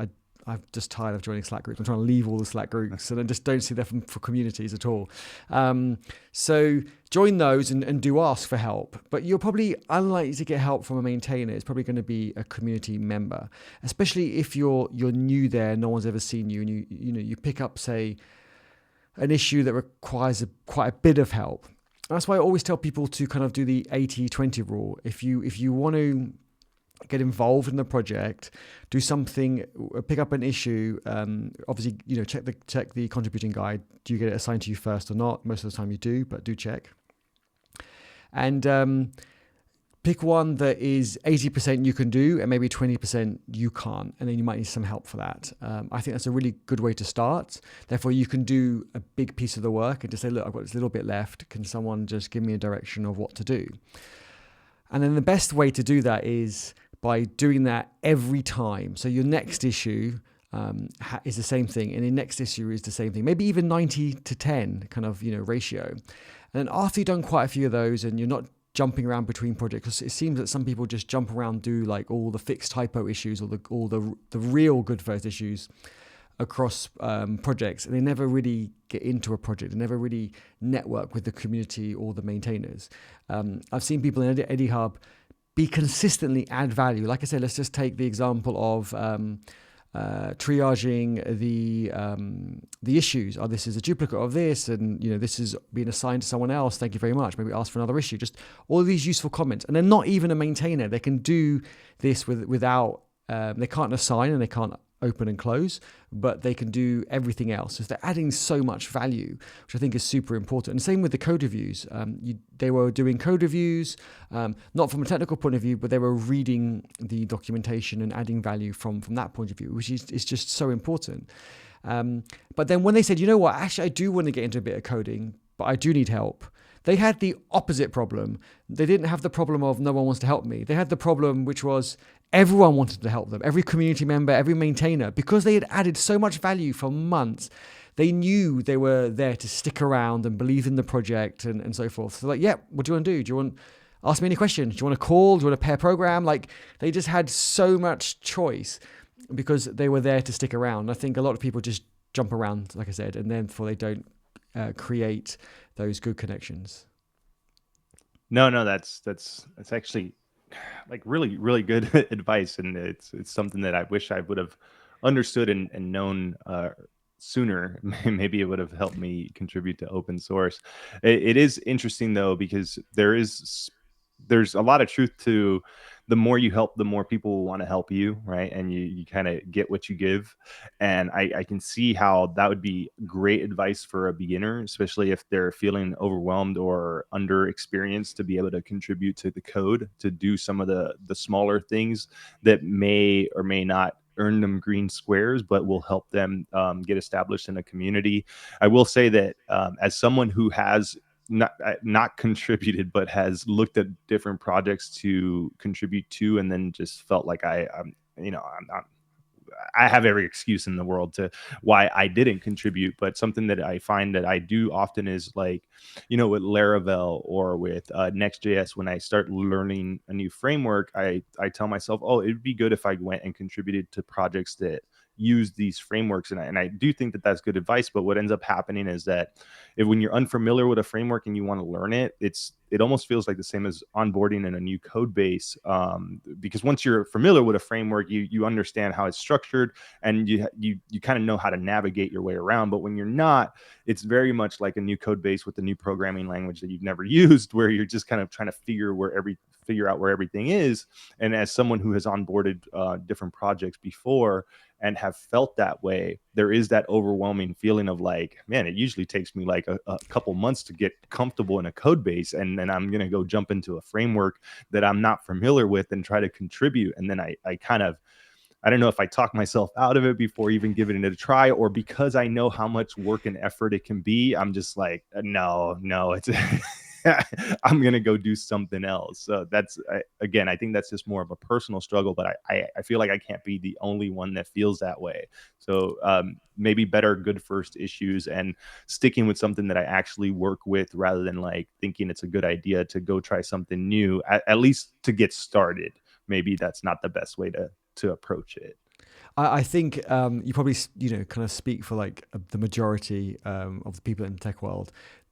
I'm just tired of joining Slack groups. I'm trying to leave all the Slack groups and I just don't see them for communities at all. So join those and do ask for help. But you're probably unlikely to get help from a maintainer. It's probably going to be a community member, especially if you're new there, no one's ever seen you, and you pick up, say, an issue that requires quite a bit of help. That's why I always tell people to kind of do the 80-20 rule. If you want to get involved in the project, do something, pick up an issue. Obviously, check the contributing guide. Do you get it assigned to you first or not? Most of the time you do, but do check. And pick one that is 80% you can do and maybe 20% you can't, and then you might need some help for that. I think that's a really good way to start. Therefore, you can do a big piece of the work and just say, look, I've got this little bit left. Can someone just give me a direction of what to do? And then the best way to do that is by doing that every time. So your next issue is the same thing, and your next issue is the same thing, maybe even 90-10 kind of ratio. And then after you've done quite a few of those and you're not jumping around between projects, because it seems that some people just jump around, do like all the fixed typo issues or the real good first issues across projects, and they never really get into a project. They never really network with the community or the maintainers. I've seen people in Eddie Hub be consistently add value. Like I said, let's just take the example of triaging the issues. Oh, this is a duplicate of this, and this is being assigned to someone else. Thank you very much. Maybe ask for another issue. Just all of these useful comments, and they're not even a maintainer. They can do this without. They can't assign and they can't open and close, but they can do everything else. So they're adding so much value, which I think is super important. And same with the code reviews. They were doing code reviews, not from a technical point of view, but they were reading the documentation and adding value from that point of view, which is just so important. But then when they said, you know what, actually I do want to get into a bit of coding, but I do need help, they had the opposite problem. They didn't have the problem of no one wants to help me. They had the problem which was everyone wanted to help them. Every community member, every maintainer, because they had added so much value for months, they knew they were there to stick around and believe in the project and so forth. So like, yeah, what do you want to do? Do you want ask me any questions? Do you want to call? Do you want to pair program? Like they just had so much choice because they were there to stick around. I think a lot of people just jump around, like I said, and therefore they don't create those good connections. No, that's actually like really, really good advice, and it's something that I wish I would have understood and known sooner. Maybe it would have helped me contribute to open source. It is interesting though, because there's a lot of truth to the more you help, the more people will want to help you, right? And you kind of get what you give. And I can see how that would be great advice for a beginner, especially if they're feeling overwhelmed or under experienced, to be able to contribute to the code, to do some of the smaller things that may or may not earn them green squares, but will help them get established in a community. I will say that as someone who has not contributed, but has looked at different projects to contribute to, and then just felt like I'm not. I have every excuse in the world to why I didn't contribute, but something that I find that I do often is like, with Laravel or with Next.js, when I start learning a new framework, I tell myself, oh, it'd be good if I went and contributed to projects that use these frameworks. And I do think that that's good advice. But what ends up happening is that when you're unfamiliar with a framework and you want to learn it, it almost feels like the same as onboarding in a new code base, because once you're familiar with a framework, you understand how it's structured, and you kind of know how to navigate your way around. But when you're not, it's very much like a new code base with a new programming language that you've never used, where you're just kind of trying to figure out where everything is. And as someone who has onboarded different projects before and have felt that way, there is that overwhelming feeling of like, man, it usually takes me like a couple months to get comfortable in a code base, and then I'm going to go jump into a framework that I'm not familiar with and try to contribute. And then I kind of, I don't know if I talk myself out of it before even giving it a try, or because I know how much work and effort it can be, I'm just like, no, it's I'm gonna go do something else. So again, I think that's just more of a personal struggle, but I feel like I can't be the only one that feels that way. So maybe better good first issues and sticking with something that I actually work with, rather than like thinking it's a good idea to go try something new, at least to get started. Maybe that's not the best way to approach it. I think you probably kind of speak for like the majority of the people in the tech world,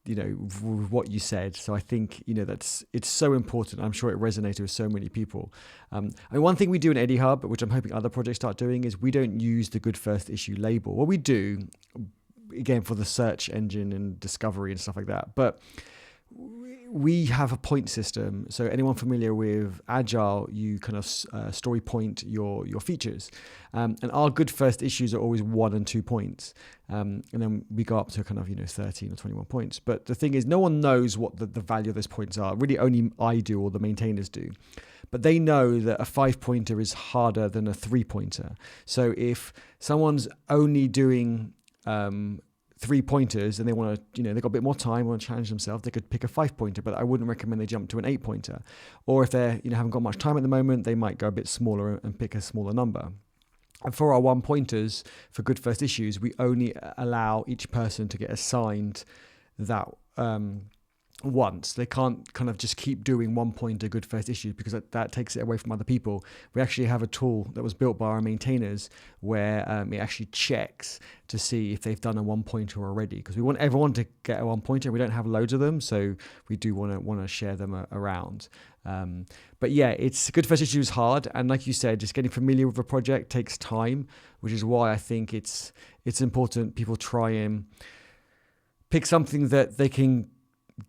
with what you said. So I think it's so important. I'm sure it resonated with so many people. One thing we do in Eddie Hub, which I'm hoping other projects start doing, is we don't use the good first issue label. Well, we do, again, for the search engine and discovery and stuff like that, but we have a point system. So anyone familiar with Agile, you kind of story point your features. And our good first issues are always 1 and 2 points. And then we go up to kind of 13 or 21 points. But the thing is, no one knows what the value of those points are. Really only I do, or the maintainers do. But they know that a 5-pointer is harder than a 3-pointer. So if someone's only doing 3 pointers and they want to, they've got a bit more time, want to challenge themselves, they could pick a 5-pointer, but I wouldn't recommend they jump to an 8-pointer. Or if they're, haven't got much time at the moment, they might go a bit smaller and pick a smaller number. And for our 1-pointers, for good first issues, we only allow each person to get assigned that once. They can't kind of just keep doing 1-pointer good first issues, because that takes it away from other people. We actually have a tool that was built by our maintainers where it actually checks to see if they've done a 1-pointer already, because we want everyone to get a 1-pointer. We don't have loads of them, so we do want to share them around. But yeah, it's good first issue is hard, and like you said, just getting familiar with a project takes time, which is why I think it's important people try and pick something that they can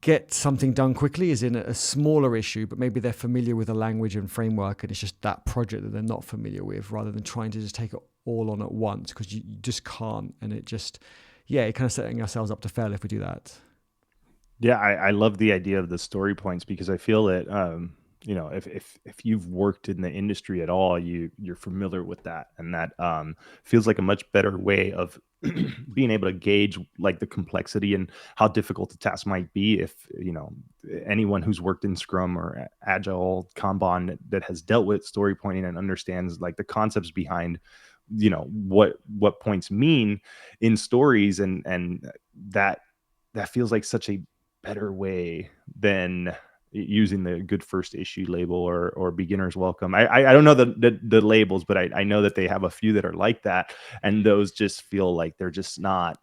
get something done quickly, is in a smaller issue, but maybe they're familiar with a language and framework, and it's just that project that they're not familiar with, rather than trying to just take it all on at once, because you just can't. And it kind of setting ourselves up to fail if we do that. Yeah, I love the idea of the story points, because I feel that if you've worked in the industry at all, you're familiar with that, and that feels like a much better way of being able to gauge like the complexity and how difficult the task might be. If anyone who's worked in Scrum or Agile, Kanban, that has dealt with story pointing and understands like the concepts behind what points mean in stories, and that feels like such a better way than using the good first issue label or beginner's welcome. I don't know the labels, but I know that they have a few that are like that, and those just feel like they're just not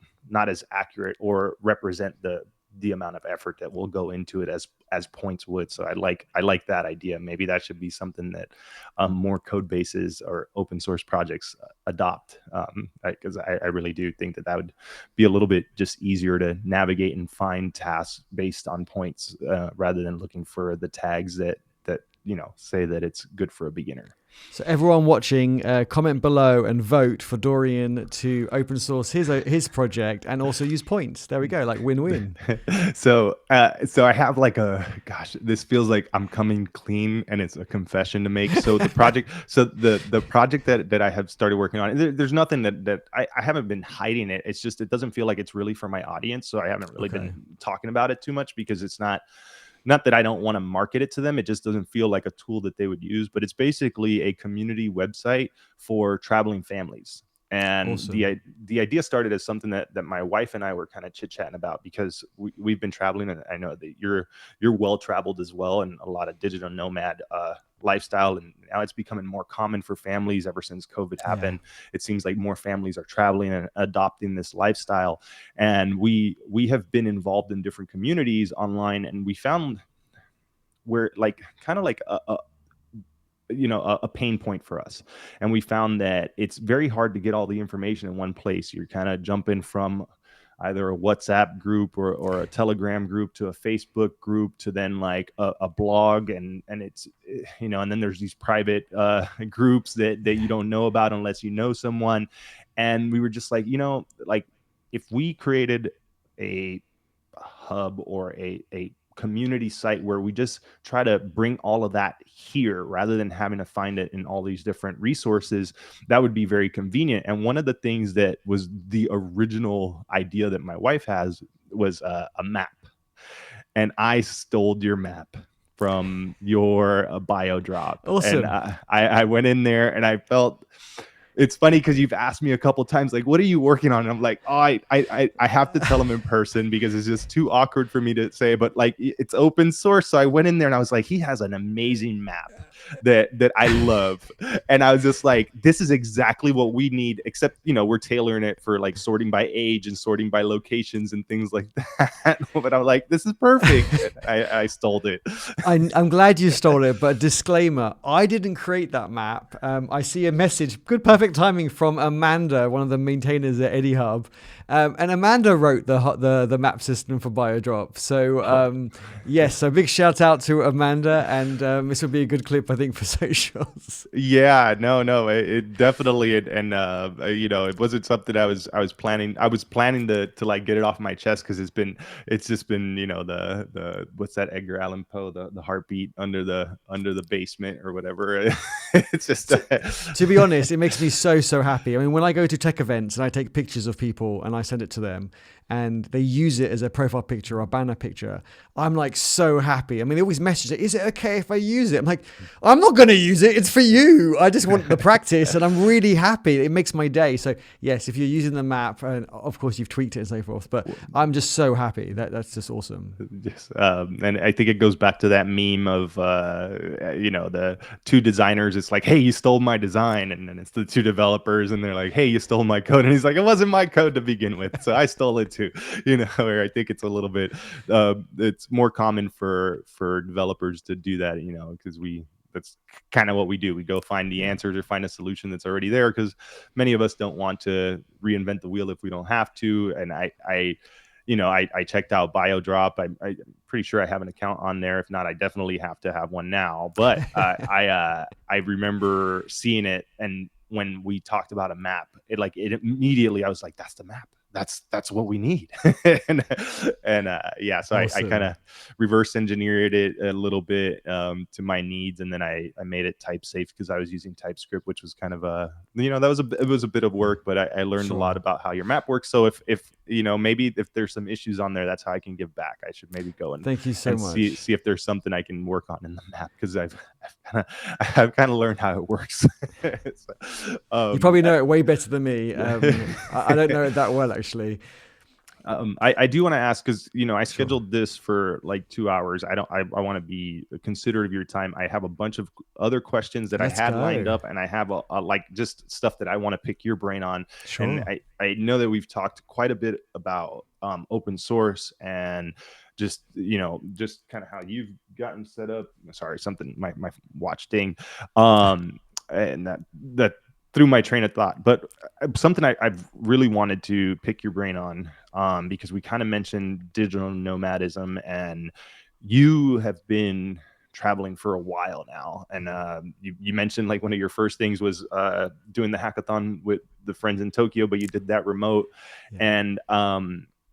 as accurate or represent the amount of effort that will go into it as points would. So I like that idea. Maybe that should be something that more code bases or open source projects adopt, because I really do think that would be a little bit just easier to navigate and find tasks based on points, rather than looking for the tags that say that it's good for a beginner. So everyone watching, comment below and vote for Dorian to open source his project and also use points. There we go, like win-win. So I have like this feels like I'm coming clean, and it's a confession to make. So the project, the project that I have started working on, there's nothing that I haven't been hiding it. It's just, it doesn't feel like it's really for my audience. So I haven't really been talking about it too much, because it's not that I don't want to market it to them. It just doesn't feel like a tool that they would use. But it's basically a community website for traveling families. And Awesome. the idea started as something that my wife and I were kind of chit chatting about, because we've been traveling, and I know that you're well traveled as well, and a lot of digital nomad lifestyle, and now it's becoming more common for families ever since COVID Yeah. happened. It seems like more families are traveling and adopting this lifestyle, and we have been involved in different communities online, and we found where like kind of like a pain point for us, and we found that it's very hard to get all the information in one place. You're kind of jumping from either a WhatsApp group or a Telegram group to a Facebook group to then like a blog, and it's and then there's these private groups that you don't know about unless you know someone. And we were just like, like if we created a hub or a community site where we just try to bring all of that here rather than having to find it in all these different resources, that would be very convenient. And one of the things that was the original idea that my wife has was a map. And I stole your map from your bio drop. And Awesome. I went in there and I felt, it's funny because you've asked me a couple times, like, what are you working on? And I'm like, oh, I have to tell them in person because it's just too awkward for me to say, but like it's open source. So I went in there and I was like, he has an amazing map that I love. And I was just like, this is exactly what we need, except, we're tailoring it for like sorting by age and sorting by locations and things like that. But I'm like, this is perfect. I stole it. I'm glad you stole it, but disclaimer: I didn't create that map. I see a message, good perfect timing from Amanda, one of the maintainers at EddieHub, and Amanda wrote the map system for BioDrop. So yes, so big shout out to Amanda, and this would be a good clip, I think, for socials. Yeah, no, it definitely, and it wasn't something I was planning. I was planning to like get it off my chest because it's just been, the what's that Edgar Allan Poe, the heartbeat under the basement or whatever. It's just To be honest, it makes me so happy. I mean, when I go to tech events and I take pictures of people and I send it to them and they use it as a profile picture or a banner picture, I'm like so happy. I mean, they always message it, is it okay if I use it? I'm like, I'm not going to use it. It's for you. I just want the practice and I'm really happy. It makes my day. So yes, if you're using the map, and of course you've tweaked it and so forth, but I'm just so happy. That's just awesome. Yes, and I think it goes back to that meme of the two designers. It's like, hey, you stole my design, and then it's the two developers, and they're like, hey, you stole my code, and he's like, it wasn't my code to begin with, so I stole it too. Where I think it's a little bit, it's more common for developers to do that, because that's kind of what we do. We go find the Yeah. answers or find a solution that's already there, because many of us don't want to reinvent the wheel if we don't have to. And I checked out BioDrop. I'm pretty sure I have an account on there. If not, I definitely have to have one now. But I remember seeing it, and when we talked about a map, it immediately I was like, that's the map. That's what we need. and yeah, so I kind Awesome. of reverse engineered it a little bit to my needs, and then I made it type safe because I was using TypeScript, which was kind of it was a bit of work, but I learned a lot Sure. about how your map works. So if maybe if there's some issues on there, that's how I can give back. I should maybe go Thank you so and see much. see if there's something I can work on in the map, because I've kind of learned how it works. So, You probably uh, know it way better than me. I don't know it that well, actually. I do want to ask, because I Sure. scheduled this for like 2 hours. I want to be considerate of your time. I have a bunch of other questions that I Let's had lined go. up, and I have like just stuff that I want to pick your brain on. And Sure. I know that we've talked quite a bit about open source, and just kind of how you've gotten set up. Sorry, something my watch ding, and that through my train of thought. But something I've really wanted to pick your brain on, because we kind of mentioned digital nomadism, and you have been traveling for a while now. And you mentioned like one of your first things was doing the hackathon with the friends in Tokyo, but you did that remote. Yeah. And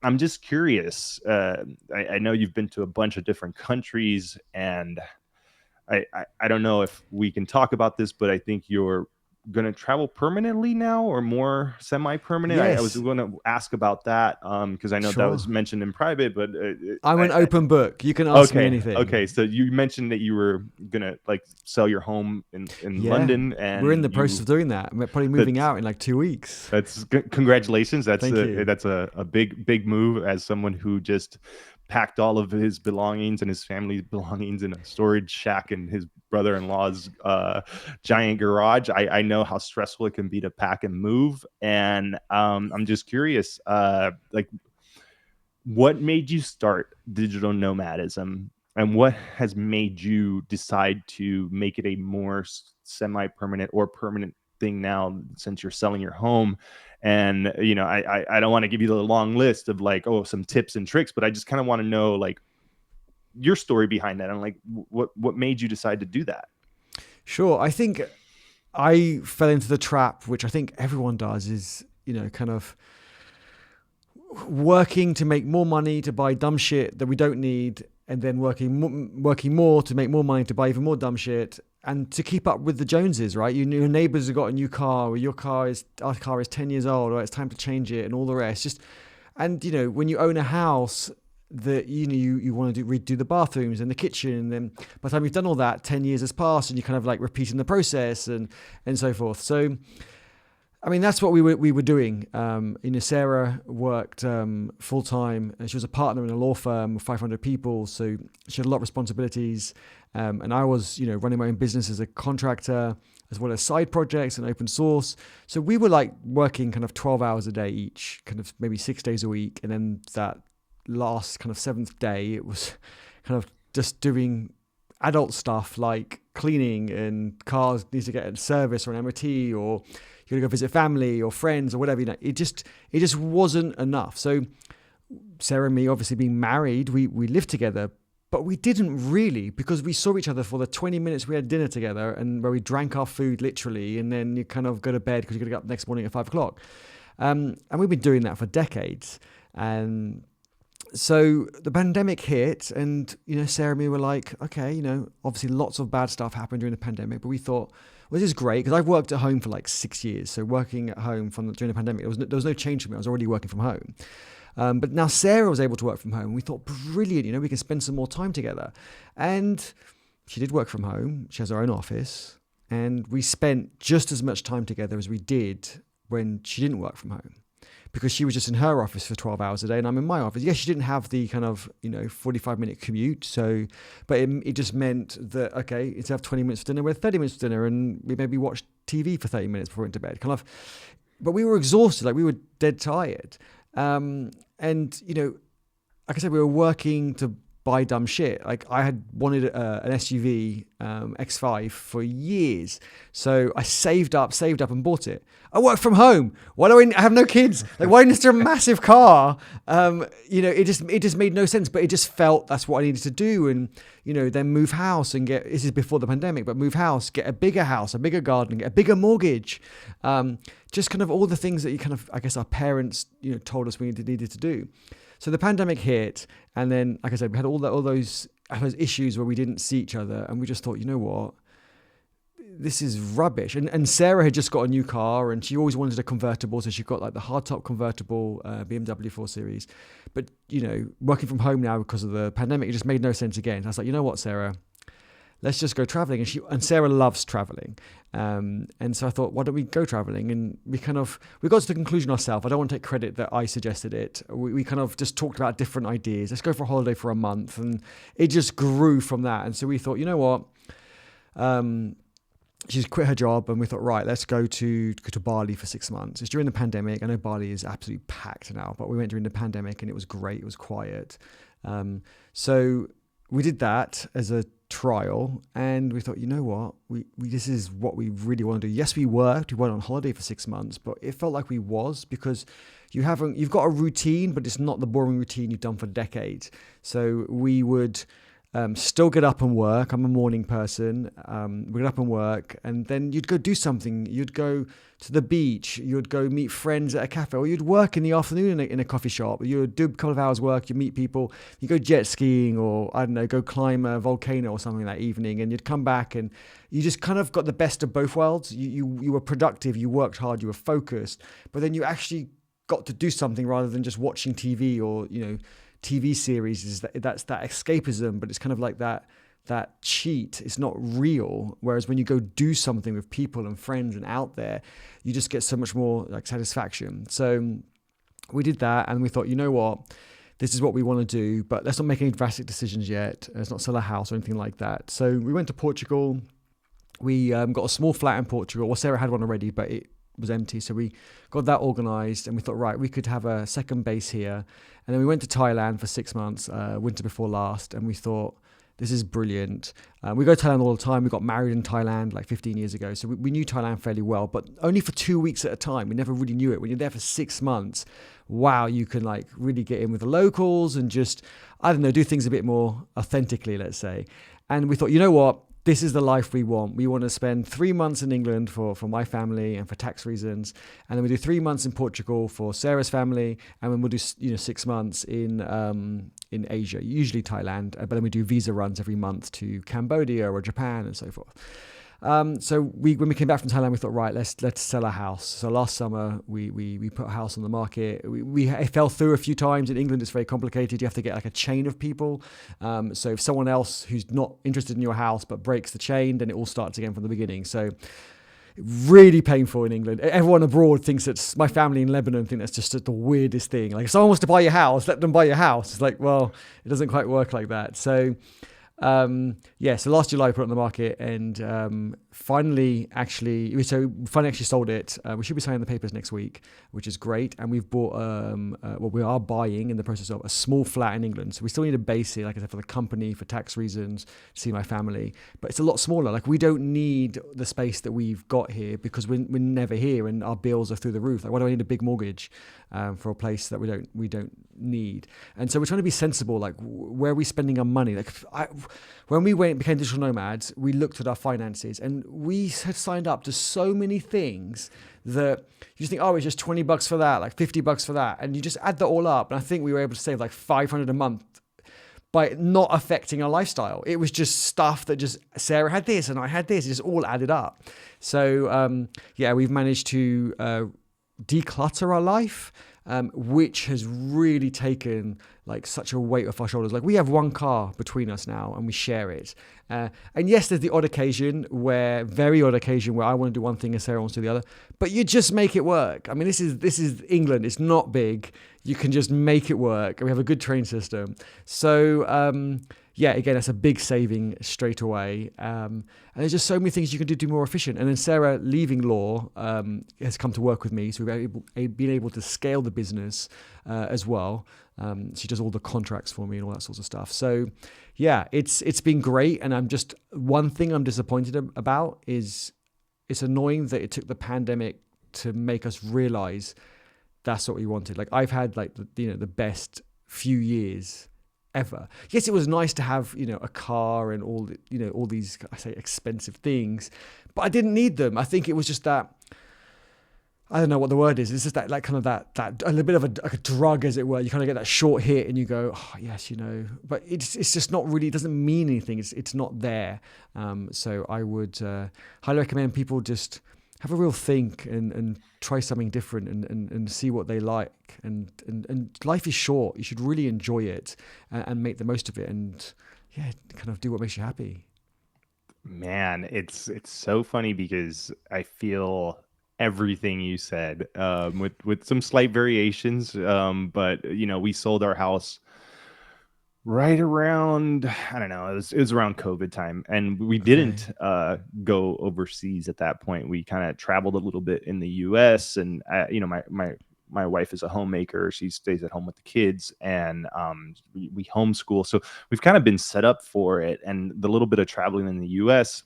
I'm just curious. I know you've been to a bunch of different countries, and I don't know if we can talk about this, but I think going to travel permanently now or more semi-permanent? I was Yes, going to ask about that because I know that sure. was mentioned in private, but I'm an I open book. You can ask me okay, anything. okay. So you mentioned that you were gonna like sell your home in Yeah, London, we're in and the process of doing that. We're probably moving that's out in like 2 weeks. congratulations. Thank you. That's a big move as someone who just packed all of his belongings and his family's belongings in a storage shack in his brother-in-law's giant garage. I know how stressful it can be to pack and move, and I'm just curious, like what made you start digital nomadism, and what has made you decide to make it a more semi-permanent or permanent thing now since you're selling your home? And I don't want to give you the long list of like, oh, some tips and tricks, but I just kind of want to know like your story behind that, and like what made you decide to do that. Sure. I think I fell into the trap, which I think everyone does, is, kind of working to make more money to buy dumb shit that we don't need, and then working more to make more money to buy even more dumb shit, and to keep up with the Joneses, right? Your neighbors have got a new car, or our car is 10 years old, or it's time to change it, and all the rest. Just and when you own a house, that you want to redo the bathrooms and the kitchen, and then by the time you've done all that, 10 years has passed, and you're kind of like repeating the process and so forth. So I mean, that's what we were doing. Sarah worked full time. She was a partner in a law firm with 500 people, so she had a lot of responsibilities. And I was, running my own business as a contractor, as well as side projects and open source. So we were like working kind of 12 hours a day each, kind of maybe 6 days a week, and then that last kind of seventh day, it was kind of just doing adult stuff like cleaning, and cars need to get a service or an MOT, or you're gonna go visit family or friends or whatever. It just wasn't enough. So Sarah and me, obviously being married, we lived together, but we didn't really, because we saw each other for the 20 minutes we had dinner together, and where we drank our food literally, and then you kind of go to bed because you got to get up next morning at 5 o'clock. And we've been doing that for decades. And so the pandemic hit, and Sarah and me were like, okay, obviously lots of bad stuff happened during the pandemic, but we thought, well, this is great, because I've worked at home for like 6 years. So working at home during the pandemic, there was no change for me. I was already working from home. But now Sarah was able to work from home, and we thought, brilliant, we can spend some more time together. And she did work from home. She has her own office, and we spent just as much time together as we did when she didn't work from home, because she was just in her office for 12 hours a day and I'm in my office. Yes, she didn't have the kind of, 45-minute commute. So, but it just meant that, okay, instead of 20 minutes for dinner, we had 30 minutes for dinner, and we maybe watched TV for 30 minutes before we went to bed. Kind of, but we were exhausted, like we were dead tired. And, like I said, we were working to buy dumb shit. Like I had wanted an SUV X5 for years, so I saved up and bought it. I work from home. Why do I have no kids? Like, why is there a massive car? It just made no sense. But it just felt that's what I needed to do, and then move house and get. This is before the pandemic, but move house, get a bigger house, a bigger garden, get a bigger mortgage. Just kind of all the things that you kind of, I guess, our parents told us we needed to do. So the pandemic hit, and then, like I said, we had all those issues where we didn't see each other, and we just thought, you know what, this is rubbish. And Sarah had just got a new car, and she always wanted a convertible, so she got like the hardtop convertible BMW 4 Series. But working from home now because of the pandemic, it just made no sense again. I was like, you know what, Sarah, let's just go traveling. And Sarah loves traveling. And so I thought, why don't we go traveling? And we got to the conclusion ourselves. I don't want to take credit that I suggested it. We kind of just talked about different ideas. Let's go for a holiday for a month. And it just grew from that. And so we thought, you know what? She's quit her job, and we thought, right, let's go to Bali for 6 months. It's during the pandemic. I know Bali is absolutely packed now, but we went during the pandemic, and it was great. It was quiet. So we did that as a trial, and we thought, you know what, we this is what we really want to do. Yes, we went on holiday for 6 months, but it felt like because you've got a routine, but it's not the boring routine you've done for decades. So we would still get up and work. I'm a morning person. We get up and work, and then you'd go do something. You'd go to the beach. You'd go meet friends at a cafe, or you'd work in the afternoon in a coffee shop. You'd do a couple of hours work. You meet people. You go jet skiing, or I don't know, go climb a volcano or something that evening, and you'd come back and you just kind of got the best of both worlds. You were productive. You worked hard. You were focused, but then you actually got to do something rather than just watching TV or TV series. That's that escapism, but it's kind of like that cheat. It's not real. Whereas when you go do something with people and friends and out there, you just get so much more like satisfaction. So we did that, and we thought, you know what, this is what we want to do, but let's not make any drastic decisions yet. Let's not sell a house or anything like that. So we went to Portugal. We got a small flat in Portugal. Well, Sarah had one already, but it was empty. So we got that organized, and we thought, right, we could have a second base here. And then we went to Thailand for 6 months, winter before last, and we thought, this is brilliant. We go to Thailand all the time. We got married in Thailand like 15 years ago. So we knew Thailand fairly well, but only for 2 weeks at a time. We never really knew it. When you're there for 6 months, wow, you can like really get in with the locals and just, I don't know, do things a bit more authentically, let's say. And we thought, you know what? This is the life we want. We want to spend 3 months in England for my family and for tax reasons, and then we do 3 months in Portugal for Sarah's family, and then we'll do 6 months in Asia, usually Thailand, but then we do visa runs every month to Cambodia or Japan and so forth. So when we came back from Thailand, we thought, right, let's sell a house. So last summer we put a house on the market. It fell through a few times. In England, it's very complicated. You have to get like a chain of people. So if someone else who's not interested in your house but breaks the chain, then it all starts again from the beginning. So really painful in England. Everyone abroad thinks it's, my family in Lebanon think that's just the weirdest thing. Like if someone wants to buy your house, let them buy your house. It's like, well, it doesn't quite work like that. So so last July we put it on the market, and finally actually sold it. We should be signing the papers next week, which is great. And we've bought, we are buying in the process of a small flat in England. So we still need a base here, like I said, for the company, for tax reasons, to see my family. But it's a lot smaller. Like we don't need the space that we've got here because we're never here and our bills are through the roof. Like why do I need a big mortgage for a place that we don't need? And so we're trying to be sensible. Like where are we spending our money? Like when we became digital nomads, we looked at our finances and we had signed up to so many things that you just think, oh, it's just $20 for that, like $50 for that. And you just add that all up. And I think we were able to save like $500 a month by not affecting our lifestyle. It was just stuff that just, Sarah had this and I had this. It just all added up. So we've managed to declutter our life, which has really taken like such a weight off our shoulders. Like we have one car between us now and we share it. And yes, there's the very odd occasion where I want to do one thing and Sarah wants to do the other, but you just make it work. I mean, this is England. It's not big. You can just make it work. We have a good train system. So, again, that's a big saving straight away. And there's just so many things you can do to be more efficient. And then Sarah, leaving law, has come to work with me. So we've been able to scale the business as well. She does all the contracts for me and all that sorts of stuff. So, yeah, it's been great. And one thing I'm disappointed about is it's annoying that it took the pandemic to make us realize that's what we wanted. Like I've had like the best few years ever. Yes, it was nice to have a car and all these, I say, expensive things, but I didn't need them. I think it was just that, I don't know what the word is. It's just that like kind of that a little bit of a drug, as it were. You kind of get that short hit and you go, oh yes, but it's just not really, it doesn't mean anything. It's not there. So I would highly recommend people just have a real think and try something different and see what they like. And life is short. You should really enjoy it and make the most of it and kind of do what makes you happy. Man, it's so funny because I feel everything you said, with some slight variations. But we sold our house right around, I don't know, it was around COVID time, and we didn't go overseas at that point. We kind of traveled a little bit in the US, and my wife is a homemaker. She stays at home with the kids, and we homeschool. So we've kind of been set up for it, and the little bit of traveling in the US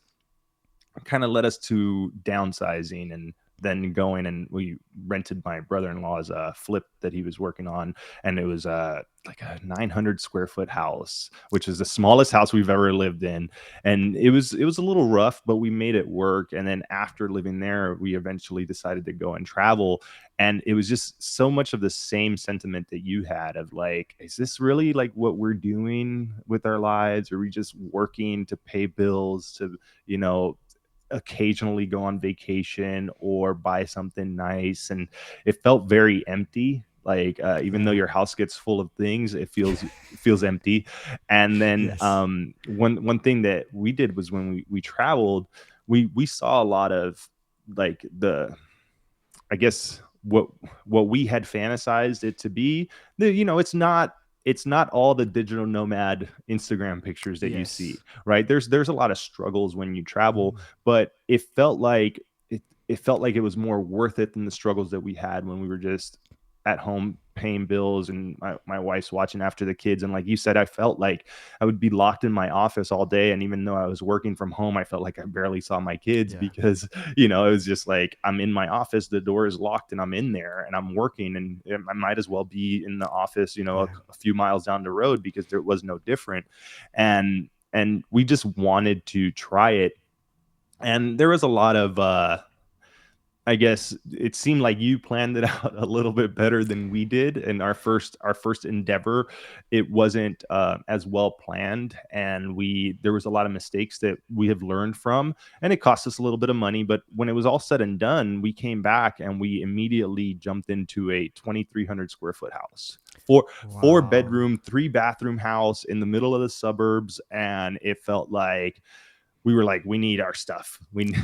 kind of led us to downsizing and then going and we rented my brother-in-law's flip that he was working on, and it was like a 900 square foot house, which is the smallest house we've ever lived in. And it was a little rough, but we made it work. And then after living there, we eventually decided to go and travel. And it was just so much of the same sentiment that you had of like, is this really like what we're doing with our lives? Are we just working to pay bills, to, you know, occasionally go on vacation or buy something nice? And it felt very empty. Like even though Yeah. your house gets full of things, it feels empty. And then Yes. one thing that we did was when we traveled, we saw a lot of like the, I guess, what we had fantasized it to be. It's not all the digital nomad Instagram pictures that you see, Yes. right? There's a lot of struggles when you travel, Mm. but it felt like it was more worth it than the struggles that we had when we were just at home paying bills, and my wife's watching after the kids. And like you said, I felt like I would be locked in my office all day, and even though I was working from home, I felt like I barely saw my kids Yeah. because it was just like I'm in my office, the door is locked, and I'm in there and I'm working, and I might as well be in the office, Yeah. a few miles down the road, because there was no different. And we just wanted to try it. And there was a lot of I guess it seemed like you planned it out a little bit better than we did. In our first endeavor, it wasn't as well planned, and we there was a lot of mistakes that we have learned from, and it cost us a little bit of money. But when it was all said and done, we came back and we immediately jumped into a 2,300 square foot house, four Wow. bedroom, three bathroom house in the middle of the suburbs, and it felt like we were like, we need our stuff. We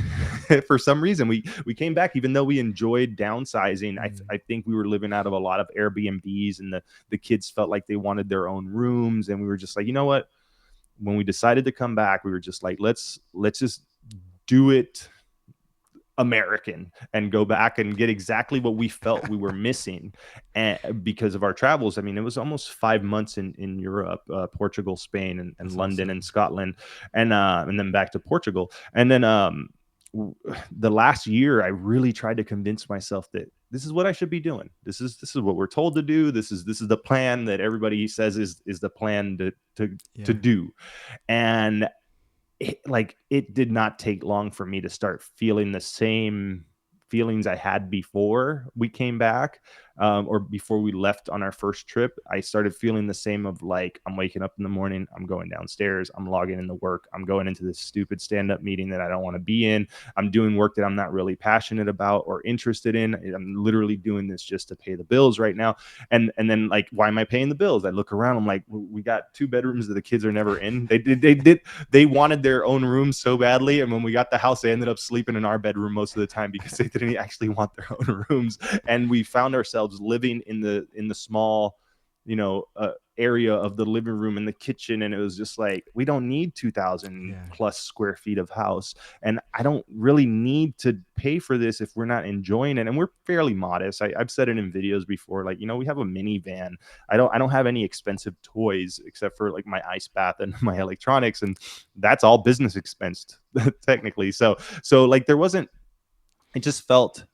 for some reason we came back, even though we enjoyed downsizing. Mm. I think we were living out of a lot of Airbnbs, and the kids felt like they wanted their own rooms, and we were just like, you know what? When we decided to come back, we were just like, let's just do it American and go back and get exactly what we felt we were missing, and because of our travels. I mean, it was almost 5 months in Europe, Portugal, Spain, and That's London and awesome. Scotland, and then back to Portugal. And then the last year, I really tried to convince myself that this is what I should be doing. This is what we're told to do. This is the plan that everybody says is the plan to Yeah. do. And it did not take long for me to start feeling the same feelings I had before we came back, or before we left on our first trip. I started feeling the same of like, I'm waking up in the morning, I'm going downstairs, I'm logging into work, I'm going into this stupid stand-up meeting that I don't want to be in, I'm doing work that I'm not really passionate about or interested in. I'm literally doing this just to pay the bills right now. And then, like, why am I paying the bills? I look around, I'm like, we got two bedrooms that the kids are never in. They wanted their own room so badly, and when we got the house, they ended up sleeping in our bedroom most of the time because they didn't actually want their own rooms. And we found ourselves living in the small, area of the living room and the kitchen, and it was just like, we don't need 2,000 Yeah. plus square feet of house, and I don't really need to pay for this if we're not enjoying it. And we're fairly modest. I've said it in videos before, like, we have a minivan. I don't have any expensive toys except for like my ice bath and my electronics, and that's all business expensed technically. So like there wasn't. It just felt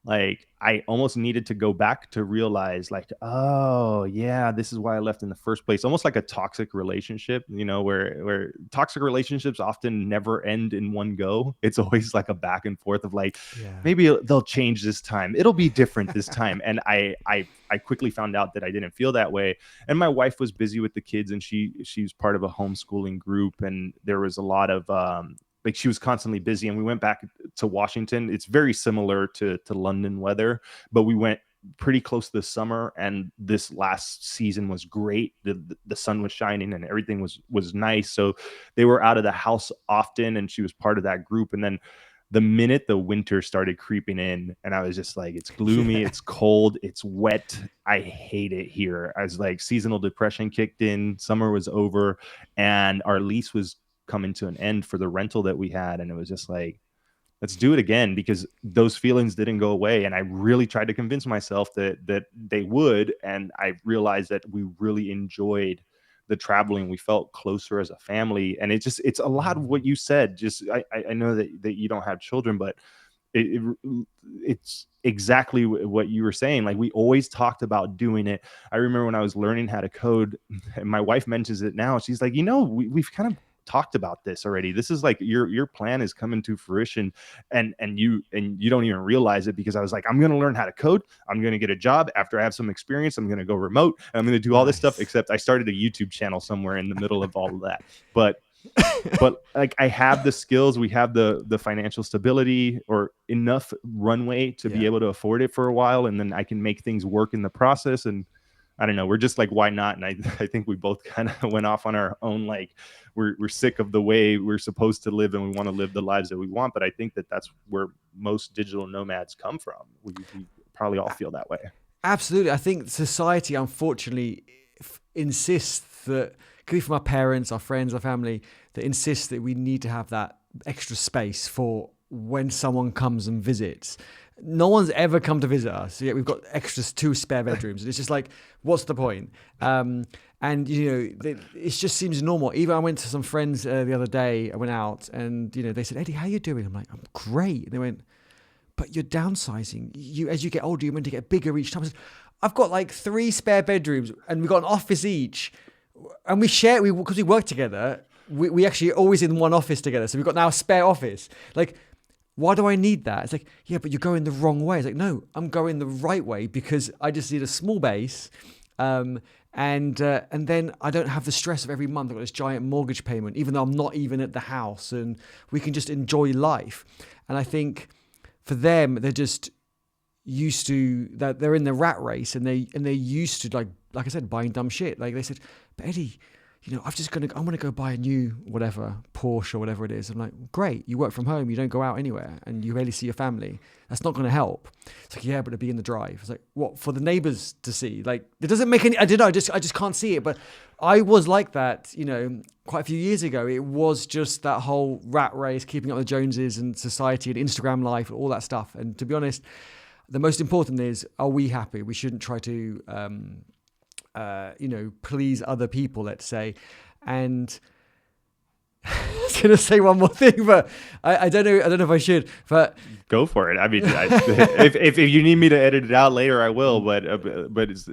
like I almost needed to go back to realize, like, oh yeah, this is why I left in the first place. Almost like a toxic relationship, where toxic relationships often never end in one go. It's always like a back and forth of like, Yeah. maybe they'll change this time. It'll be different this time. And I quickly found out that I didn't feel that way. And my wife was busy with the kids, and she's part of a homeschooling group, and there was a lot of like, she was constantly busy. And we went back to Washington. It's very similar to London weather, but we went pretty close to the summer, and this last season was great. The sun was shining and everything was nice. So they were out of the house often, and she was part of that group. And then the minute the winter started creeping in, and I was just like, it's gloomy, Yeah. it's cold, it's wet, I hate it here. I was like, seasonal depression kicked in, summer was over, and our lease was coming to an end for the rental that we had. And it was just like, let's do it again, because those feelings didn't go away. And I really tried to convince myself that they would. And I realized that we really enjoyed the traveling. We felt closer as a family. And it's a lot of Mm. what you said. Just I know that you don't have children, but it's exactly what you were saying. Like, we always talked about doing it. I remember when I was learning how to code, and my wife mentions it now. She's like, we've kind of talked about this already. This is like your plan is coming to fruition, and you don't even realize it, because I was like, I'm going to learn how to code. I'm going to get a job after I have some experience. I'm going to go remote, and I'm going to do all this stuff. Nice. Except I started a YouTube channel somewhere in the middle of all of that. But like, I have the skills, we have the financial stability, or enough runway to be Yeah. able to afford it for a while, and then I can make things work in the process. And I don't know, we're just like, why not? And I think we both kind of went off on our own, like, we're sick of the way we're supposed to live, and we want to live the lives that we want. But I think that that's where most digital nomads come from. We probably all feel that way. Absolutely. I think society, unfortunately, insists that, could be from our parents, our friends, our family, that insists that we need to have that extra space for when someone comes and visits. No one's ever come to visit us, yet we've got extras, 2 spare bedrooms. And it's just like, what's the point? And, it just seems normal. Even I went to some friends the other day, I went out, and, they said, Eddie, how you doing? I'm like, I'm great. And they went, but you're downsizing. As you get older, you're meant to get bigger each time. I said, I've got like 3 spare bedrooms, and we've got an office each, and we share. Because we work together. We actually are always in one office together. So we've got now a spare office. Like, why do I need that? It's like, yeah, but you're going the wrong way. It's like, no, I'm going the right way, because I just need a small base. And then I don't have the stress of every month I've got this giant mortgage payment, even though I'm not even at the house, and we can just enjoy life. And I think for them, they're just used to that. They're in the rat race, and they're used to, like I said, buying dumb shit. Like they said, but Eddie, I'm gonna go buy a new whatever Porsche or whatever it is. I'm like, great, you work from home, you don't go out anywhere, and you barely see your family. That's not gonna help. It's like, yeah, but it'd be in the drive. It's like, what, for the neighbors to see? Like, it doesn't make any. I don't know. I just can't see it. But I was like that, quite a few years ago. It was just that whole rat race, keeping up with the Joneses and society and Instagram life, all that stuff. And to be honest, the most important is, are we happy? We shouldn't try to please other people, let's say. And I was going to say one more thing, but I don't know. I don't know if I should, but Go for it. I mean, if you need me to edit it out later, I will. But it's,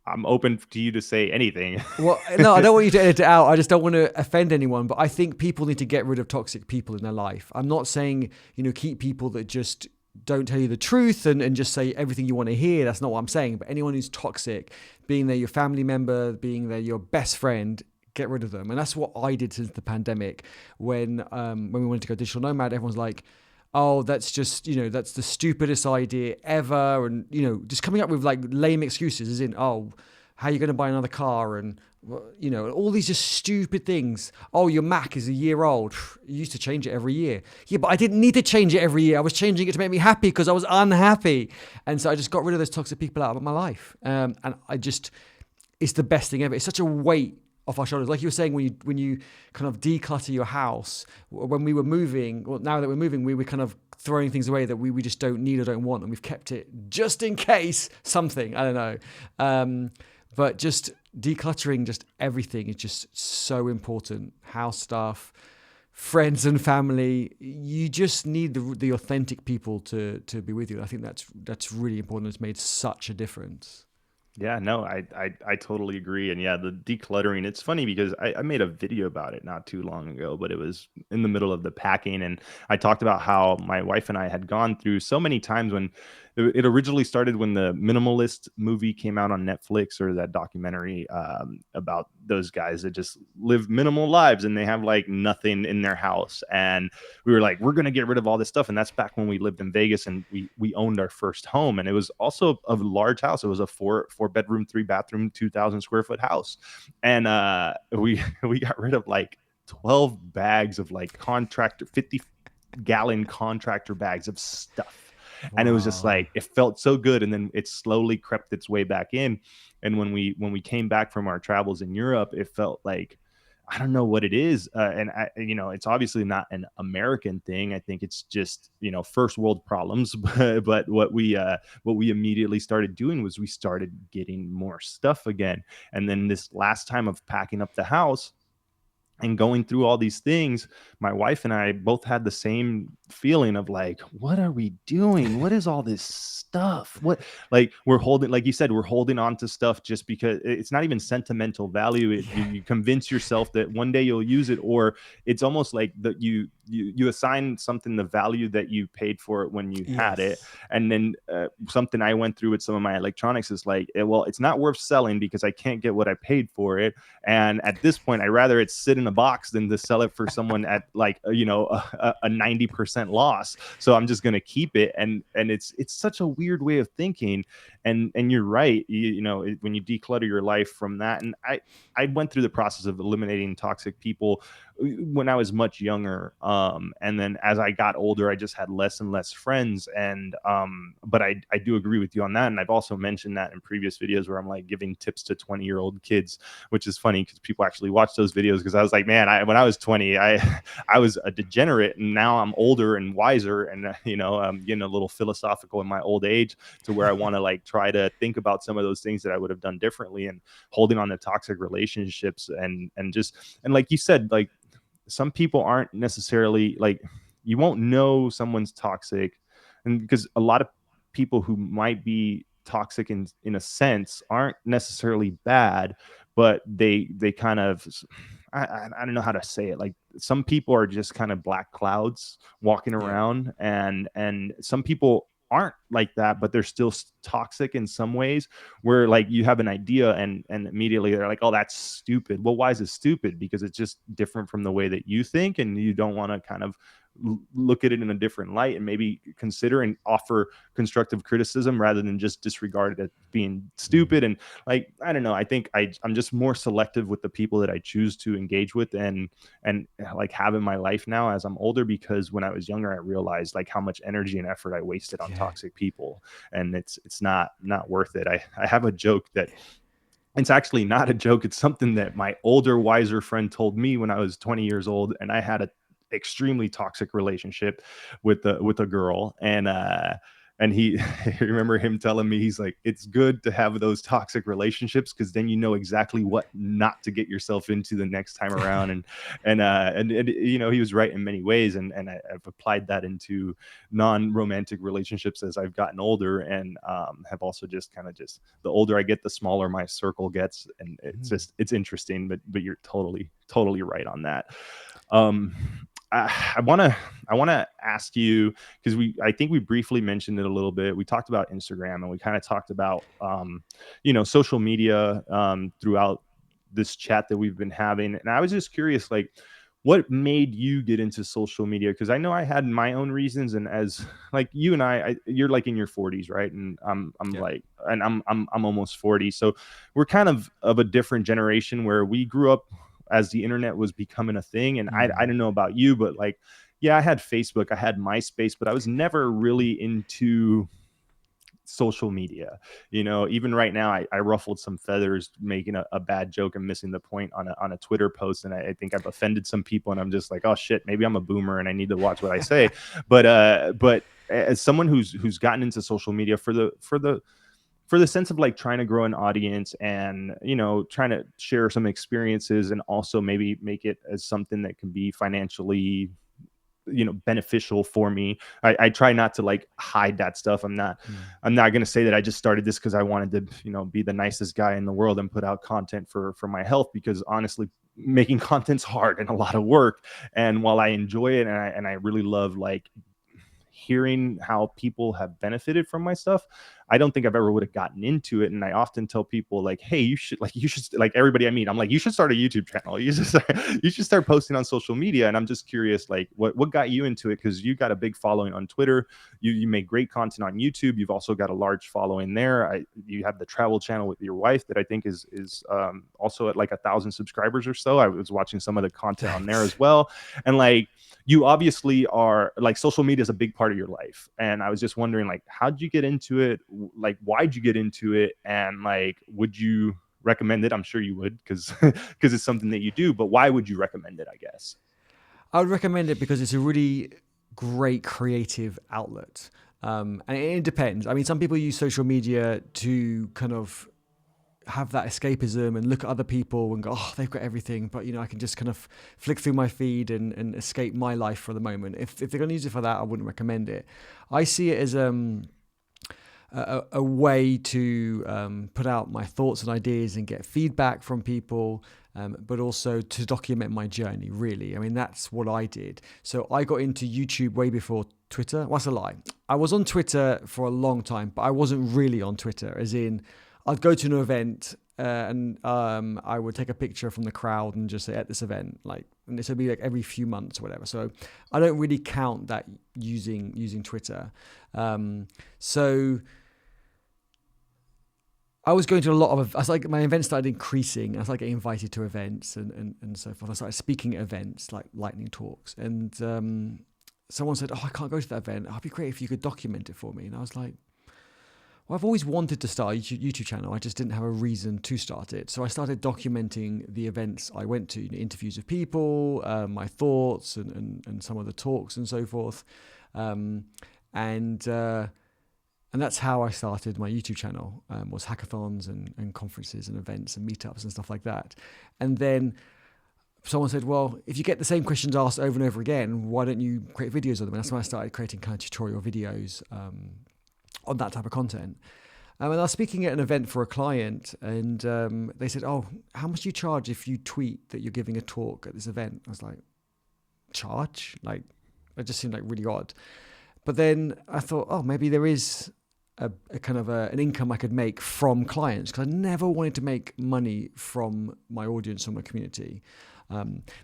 I'm open to you to say anything. well, no, I don't want you to edit it out. I just don't want to offend anyone, but I think people need to get rid of toxic people in their life. I'm not saying, keep people that just don't tell you the truth and just say everything you want to hear. That's not what I'm saying. But anyone who's toxic, being there your family member, being there your best friend, get rid of them. And that's what I did since the pandemic. When we wanted to go digital nomad, everyone's like, oh, that's just, that's the stupidest idea ever. And, just coming up with like lame excuses, as in, oh, how are you going to buy another car? And, all these just stupid things. Oh, your Mac is a year old. You used to change it every year. Yeah, but I didn't need to change it every year. I was changing it to make me happy because I was unhappy. And so I just got rid of those toxic people out of my life. And it's the best thing ever. It's such a weight off our shoulders. Like you were saying, when you kind of declutter your house, when we were moving, well, now that we're moving, we were kind of throwing things away that we just don't need or don't want, and we've kept it just in case something, I don't know. But just decluttering just everything is just so important. House stuff, friends and family. You just need the authentic people to be with you. I think that's really important. It's made such a difference. Yeah, no, I totally agree. And yeah, the decluttering, it's funny because I made a video about it not too long ago, but it was in the middle of the packing. And I talked about how my wife and I had gone through so many times when it originally started when the Minimalist movie came out on Netflix, or that documentary about those guys that just live minimal lives and they have like nothing in their house. And we were like, we're going to get rid of all this stuff. And that's back when we lived in Vegas, and we owned our first home. And it was also a large house. It was a four bedroom, 3 bathroom, 2,000 square foot house. And we got rid of like 12 bags of like 50-gallon contractor bags of stuff. And it was just Wow. like, it felt so good. And then it slowly crept its way back in. And when we came back from our travels in Europe, it felt like, I don't know what it is. It's obviously not an American thing. I think it's just, first world problems. But what we immediately started doing was we started getting more stuff again. And then this last time of packing up the house, And going through all these things, my wife and I both had the same feeling of like, what are we doing? What is all this stuff? What, like, we're holding, like you said, we're holding on to stuff just because it's not even sentimental value. You convince yourself that one day you'll use it, or it's almost like that you assign something the value that you paid for it when you had it. Yes. And then something I went through with some of my electronics is like, well, it's not worth selling because I can't get what I paid for it. And at this point, I'd rather it sit in a box than to sell it for someone at like, a 90% loss. So I'm just going to keep it. And it's such a weird way of thinking. And you're right. When you declutter your life from that, and I went through the process of eliminating toxic people when I was much younger. And then as I got older, I just had less and less friends. And but I do agree with you on that. And I've also mentioned that in previous videos where I'm like giving tips to 20-year-old kids, which is funny because people actually watch those videos, because I was like, man, when I was 20, I was a degenerate, and now I'm older and wiser, and I'm getting a little philosophical in my old age, to where I want to like try to think about some of those things that I would have done differently, and holding on to toxic relationships, and like you said, like some people aren't necessarily like, you won't know someone's toxic, and because a lot of people who might be toxic in a sense aren't necessarily bad, but they kind of, I don't know how to say it, like some people are just kind of black clouds walking Yeah. around, and some people aren't like that, but they're still toxic in some ways, where like you have an idea and immediately they're like, oh, that's stupid. Well, why is it stupid? Because it's just different from the way that you think, and you don't want to kind of look at it in a different light and maybe consider and offer constructive criticism rather than just disregard it as being stupid. And like, I don't know, I think I'm just more selective with the people that I choose to engage with and like have in my life now as I'm older, because when I was younger, I realized like how much energy and effort I wasted on Yeah. toxic people, and it's not worth it. I have a joke that, it's actually not a joke. It's something that my older, wiser friend told me when I was 20 years old, and I had a extremely toxic relationship with a girl, and he I remember him telling me, he's like, it's good to have those toxic relationships, because then you know exactly what not to get yourself into the next time around. And he was right in many ways, and I've applied that into non-romantic relationships as I've gotten older, and have also just kind of just, the older I get, the smaller my circle gets, and it's interesting, but you're totally right on that. um I want to ask you, because I think we briefly mentioned it a little bit. We talked about Instagram, and we kind of talked about social media throughout this chat that we've been having. And I was just curious, like, what made you get into social media? Because I know I had my own reasons, and as like you and you're like in your 40s, right? And I'm Yeah. like, and I'm almost 40, so we're kind of a different generation, where we grew up as the internet was becoming a thing. And I don't know about you, but like, yeah, I had Facebook, I had MySpace, but I was never really into social media. Even right now, I ruffled some feathers making a bad joke and missing the point on a Twitter post, and I think I've offended some people, and I'm just like, oh shit, maybe I'm a boomer and I need to watch what I say. But as someone who's gotten into social media for the sense of like trying to grow an audience, and trying to share some experiences, and also maybe make it as something that can be financially beneficial for me. I try not to like hide that stuff. I'm not going to say that I just started this because I wanted to be the nicest guy in the world and put out content for my health, because honestly, making content's hard and a lot of work. And while I enjoy it, and I really love like hearing how people have benefited from my stuff, I don't think I've ever would have gotten into it. And I often tell people like, hey, you should like, everybody I meet, I'm like, you should start a YouTube channel. You should start posting on social media. And I'm just curious, like, what got you into it? Because you got a big following on Twitter. You make great content on YouTube. You've also got a large following there. You have the travel channel with your wife that I think is also at like 1,000 subscribers or so. I was watching some of the content on there as well. And like, you obviously are like, social media is a big part of your life. And I was just wondering, like, how'd you get into it? Like, why'd you get into it? And like, would you recommend it? I'm sure you would, because because it's something that you do, but why would you recommend it, I guess? I would recommend it because it's a really great creative outlet. And it depends. I mean, some people use social media to kind of have that escapism and look at other people and go, oh, they've got everything, but I can just kind of flick through my feed and escape my life for the moment. If they're going to use it for that, I wouldn't recommend it. I see it as a way to put out my thoughts and ideas and get feedback from people, but also to document my journey, really. I mean, that's what I did. So I got into YouTube way before Twitter. Well, that's a lie. I was on Twitter for a long time, but I wasn't really on Twitter, as in I'd go to an event and I would take a picture from the crowd and just say at this event, and this would be like every few months or whatever. So I don't really count that using Twitter. So I was going to a lot of, my events started increasing. I started getting invited to events and so forth. I started speaking at events like lightning talks. And someone said, oh, I can't go to that event. It'd be great if you could document it for me. And I was like, well, I've always wanted to start a YouTube channel. I just didn't have a reason to start it. So I started documenting the events I went to, interviews with people, my thoughts and some of the talks and so forth. And that's how I started my YouTube channel, was hackathons and conferences and events and meetups and stuff like that. And then someone said, well, if you get the same questions asked over and over again, why don't you create videos of them? And that's when I started creating kind of tutorial videos on that type of content. And I was speaking at an event for a client, and they said, oh, how much do you charge if you tweet that you're giving a talk at this event? I was like, charge? It just seemed like really odd. But then I thought, oh, maybe there is a kind of an income I could make from clients, because I never wanted to make money from my audience or my community.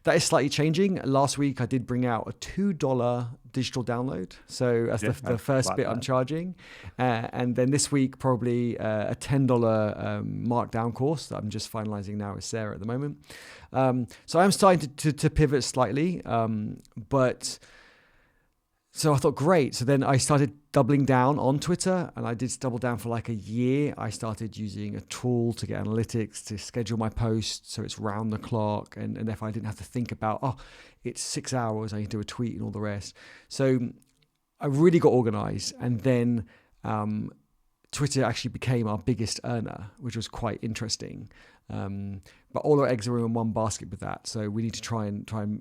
That is slightly changing. Last week, I did bring out a $2 digital download. So that's the first bit I'm charging. And then this week, probably a $10 markdown course that I'm just finalizing now with Sarah at the moment. So I'm starting to pivot slightly, but... So I thought, great. So then I started doubling down on Twitter, and I did double down for like a year. I started using a tool to get analytics to schedule my posts, so it's round the clock. And if I didn't have to think about, oh, it's 6 hours, I need to do a tweet and all the rest. So I really got organized. And then Twitter actually became our biggest earner, which was quite interesting. But all our eggs are in one basket with that. So we need to try and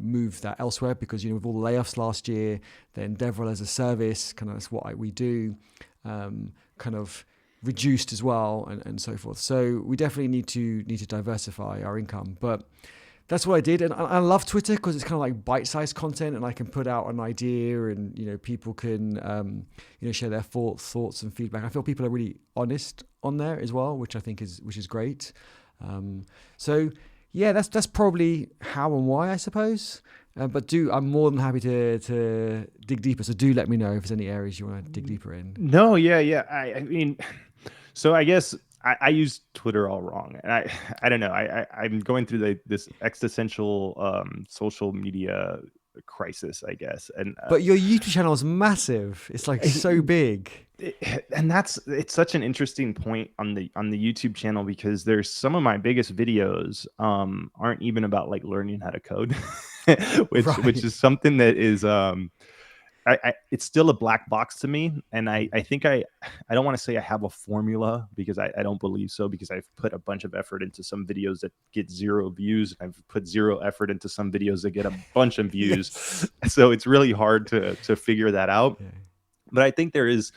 move that elsewhere, because, with all the layoffs last year, then DevRel as a service, kind of that's what we do, kind of reduced as well, and so forth. So we definitely need to diversify our income. But that's what I did. And I love Twitter because it's kind of like bite-sized content, and I can put out an idea and, people can, share their thoughts and feedback. I feel people are really honest on there as well, which I think is great. So yeah, that's probably how and why, I suppose. But I'm more than happy to dig deeper. So do let me know if there's any areas you want to dig deeper in. No, yeah. I mean, so I guess I use Twitter all wrong, and I don't know. I'm going through this existential social media crisis, I guess. And but your YouTube channel is massive. It's like so big. And it's such an interesting point on the YouTube channel, because there's some of my biggest videos aren't even about like learning how to code, which is something that is it's still a black box to me. And I think I don't want to say I have a formula, because I don't believe so, because I've put a bunch of effort into some videos that get 0 views. I've put 0 effort into some videos that get a bunch of views. Yes. So it's really hard to figure that out. Yeah. But I think there is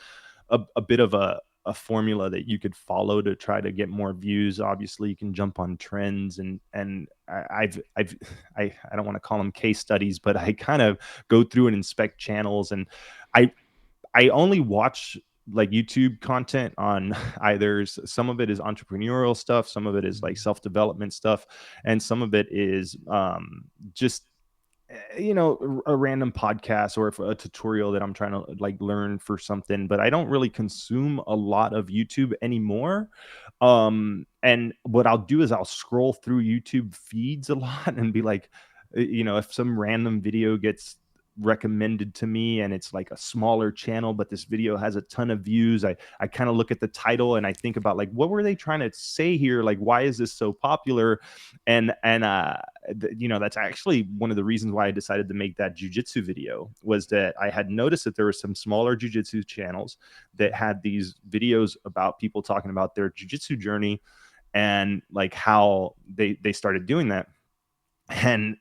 a bit of a formula that you could follow to try to get more views. Obviously, you can jump on trends, and I don't want to call them case studies, but I kind of go through and inspect channels, and I only watch like YouTube content on either, some of it is entrepreneurial stuff, some of it is like self-development stuff, and some of it is just a random podcast or a tutorial that I'm trying to like learn for something. But I don't really consume a lot of YouTube anymore. And what I'll do is I'll scroll through YouTube feeds a lot and be like, if some random video gets recommended to me and it's like a smaller channel, but this video has a ton of views, I kind of look at the title and I think about like, what were they trying to say here? Like, why is this so popular? And that's actually one of the reasons why I decided to make that jujitsu video, was that I had noticed that there were some smaller jujitsu channels that had these videos about people talking about their jujitsu journey. and like how they started doing that. And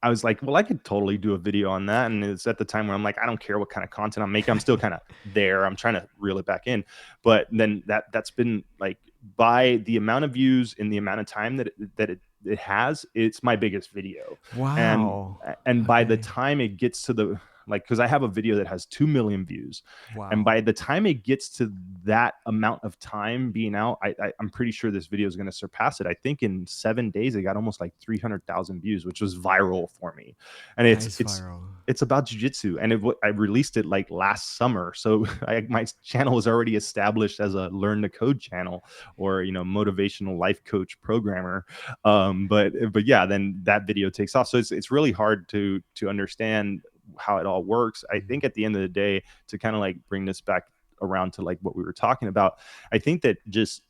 I was like, well, I could totally do a video on that. And it's at the time where I'm like, I don't care what kind of content I'm making. I'm still kind of there. I'm trying to reel it back in. But then that's been like, by the amount of views in the amount of time that it has, it's my biggest video. And Wow. and by the Okay. time it gets to the, like, because I have a video that has 2 million views, and Wow. by the time it gets to that amount of time being out, I'm pretty sure this video is going to surpass it. I think in 7 days it got almost like 300,000 views, which was viral for me. And That it's is it's viral. it's about jujitsu, and I released it like last summer, so my channel was already established as a learn to code channel, or motivational life coach programmer. But yeah, then that video takes off. So it's really hard to understand how it all works. I think at the end of the day, to kind of like bring this back around to like what we were talking about, I think that just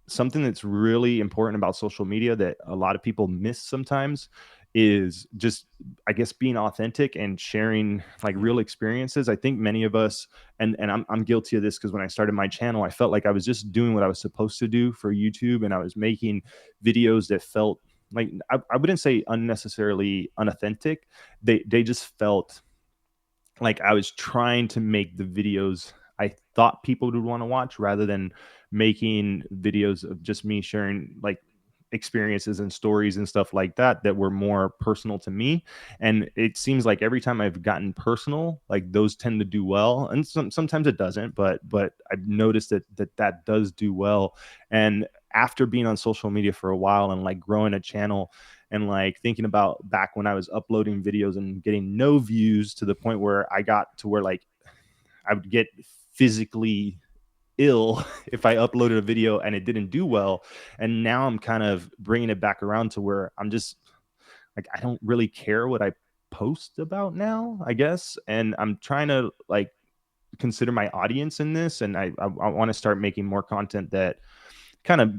something that's really important about social media that a lot of people miss sometimes is just, I guess, being authentic and sharing like Yeah. real experiences. I think many of us, and I'm guilty of this, because when I started my channel, I felt like I was just doing what I was supposed to do for YouTube, and I was making videos that felt like, I wouldn't say unnecessarily unauthentic. They just felt like I was trying to make the videos I thought people would want to watch, rather than making videos of just me sharing like experiences and stories and stuff like that that were more personal to me. And it seems like every time I've gotten personal, like those tend to do well, and sometimes it doesn't, but I've noticed that does do well. And after being on social media for a while and like growing a channel, and like thinking about back when I was uploading videos and getting no views, to the point where I got to where like I would get physically ill if I uploaded a video and it didn't do well. And now I'm kind of bringing it back around to where I'm just like, I don't really care what I post about now, I guess. And I'm trying to like consider my audience in this, and I want to start making more content that kind of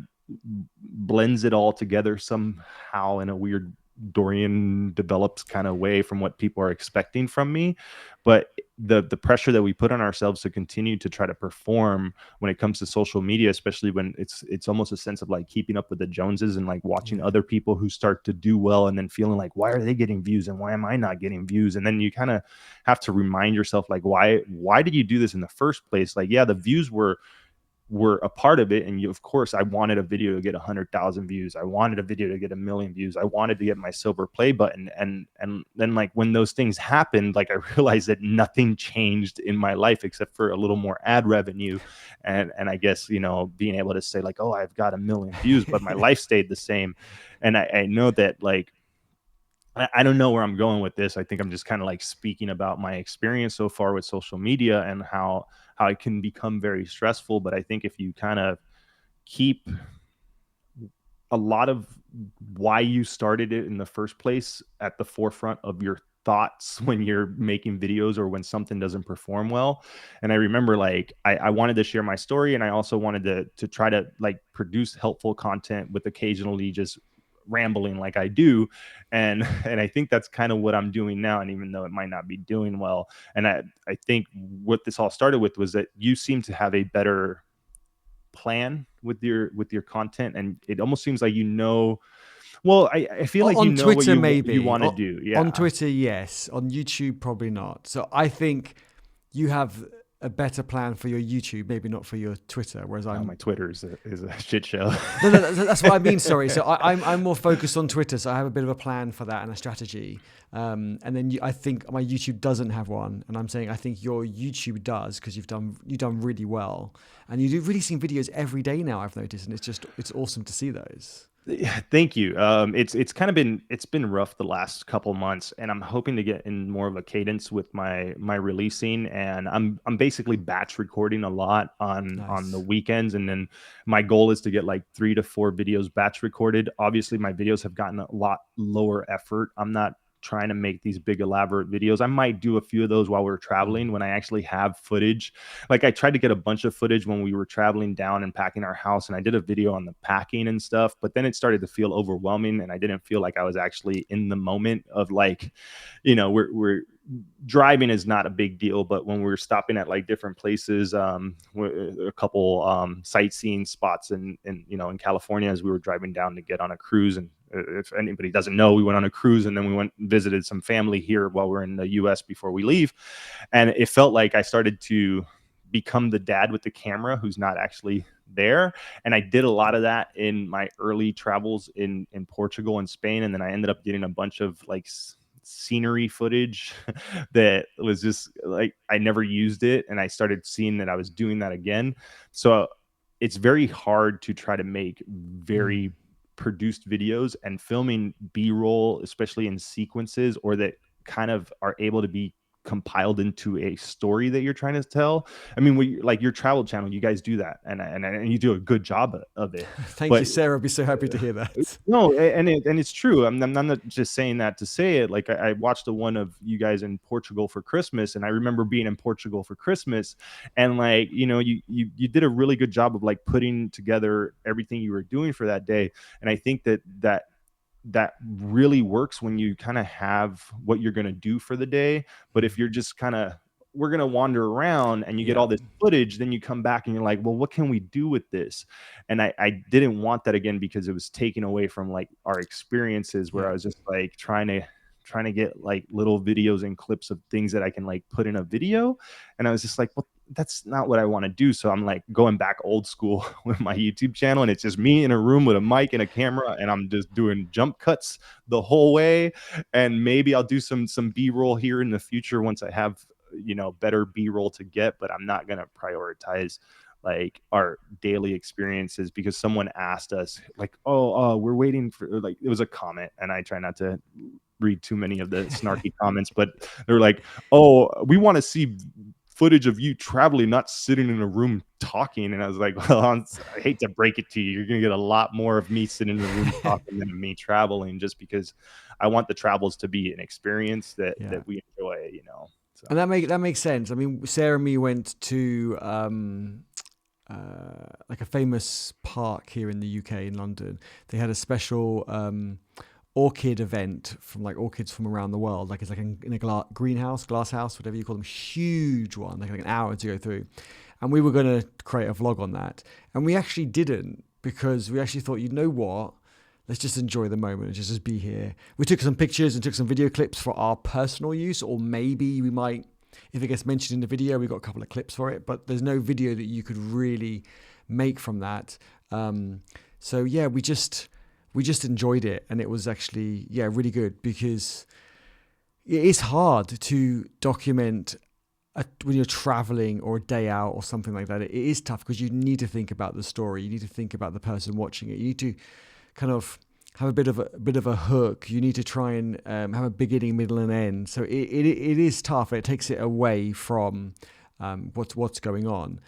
blends it all together somehow in a weird Dorian developed kind of way from what people are expecting from me. But the pressure that we put on ourselves to continue to try to perform when it comes to social media, especially when it's almost a sense of like keeping up with the Joneses, and like watching Yeah. other people who start to do well, and then feeling like, why are they getting views and why am I not getting views? And then you kind of have to remind yourself, like, why did you do this in the first place? Like, yeah, the views were a part of it. And of course, I wanted a video to get 100,000 views. I wanted a video to get 1 million views. I wanted to get my silver play button. And then like when those things happened, like I realized that nothing changed in my life except for a little more ad revenue. And I guess, being able to say like, oh, I've got 1 million views, but my life stayed the same. And I know that like, I don't know where I'm going with this. I think I'm just kind of like speaking about my experience so far with social media, and how it can become very stressful. But I think if you kind of keep a lot of why you started it in the first place at the forefront of your thoughts when you're making videos or when something doesn't perform well. And I remember like I wanted to share my story, and I also wanted to try to like produce helpful content with occasionally just rambling like I do. And I think that's kind of what I'm doing now. And even though it might not be doing well, and I think what this all started with was that you seem to have a better plan with your content, and it almost seems like, well, I feel like On what Twitter, you maybe. want to do. On Yeah. Twitter, yes. On YouTube, probably not. So I think you have a better plan for your YouTube, maybe not for your Twitter. Whereas My I'm Twitter is a shit show. no, no, that's what I mean. Sorry. So I'm more focused on Twitter. So I have a bit of a plan for that and a strategy. And then I think my YouTube doesn't have one. And I'm saying I think your YouTube does, because you've done really well, and you do releasing videos every day now. I've noticed, and it's awesome to see those. Yeah, thank you. It's kind of been rough the last couple months, and I'm hoping to get in more of a cadence with my releasing. And I'm basically batch recording a lot on the Nice. weekends, and then my goal is to get like 3 to 4 videos batch recorded. Obviously, my videos have gotten a lot lower effort. I'm not trying to make these big elaborate videos. I might do a few of those while we're traveling, when I actually have footage. Like I tried to get a bunch of footage when we were traveling down and packing our house, and I did a video on the packing and stuff, but then it started to feel overwhelming, and I didn't feel like I was actually in the moment of like, we're driving is not a big deal, but when we're stopping at like different places, a couple sightseeing spots in in California, as we were driving down to get on a cruise. And if anybody doesn't know, we went on a cruise, and then we went and visited some family here while we're in the US before we leave. And it felt like I started to become the dad with the camera who's not actually there. And I did a lot of that in my early travels in Portugal and Spain. And then I ended up getting a bunch of like scenery footage that was just like, I never used it, and I started seeing that I was doing that again. So it's very hard to try to make very produced videos, and filming B-roll, especially in sequences, or that kind of are able to be compiled into a story that you're trying to tell. I mean, like your travel channel, you guys do that, and you do a good job of it. Thank you, But Sarah. I'd be so happy to hear that. no, and it's true. I'm not just saying that to say it. Like I watched the one of you guys in Portugal for Christmas, and I remember being in Portugal for Christmas, and like you did a really good job of like putting together everything you were doing for that day. And I think that really works when you kind of have what you're going to do for the day. But if you're just kind of, we're going to wander around, and you get all this footage, then you come back and you're like, well, what can we do with this? And I didn't want that again, because it was taken away from like our experiences, where I was just like trying to get like little videos and clips of things that I can like put in a video. And I was just like, well, that's not what I want to do. So I'm like going back old school with my YouTube channel, and it's just me in a room with a mic and a camera, and I'm just doing jump cuts the whole way. And maybe I'll do some B-roll here in the future once I have better B-roll to get, but I'm not going to prioritize like our daily experiences, because someone asked us like, we're waiting for, like, it was a comment, and I try not to read too many of the snarky comments, but they're like, oh, we want to see footage of you traveling, not sitting in a room talking. And I was like, well, I hate to break it to you, you're gonna get a lot more of me sitting in a room talking than me traveling, just because I want the travels to be an experience that we enjoy, So. And that makes sense. I mean, Sarah and me went to like a famous park here in the UK in London. They had a special orchid event from like orchids from around the world. Like it's like in a greenhouse, glass house, whatever you call them, huge one, like an hour to go through. And we were going to create a vlog on that. And we actually didn't, because we actually thought, you know what? Let's just enjoy the moment and just be here. We took some pictures and took some video clips for our personal use, or maybe we might, if it gets mentioned in the video, we got a couple of clips for it, but there's no video that you could really make from that. So yeah, we just enjoyed it, and it was actually really good, because it is hard to document when you're traveling or a day out or something like that. It is tough, because you need to think about the story, you need to think about the person watching it, you need to kind of have a bit of a hook. You need to try and have a beginning, middle, and end. So it is tough. It takes it away from what's going on.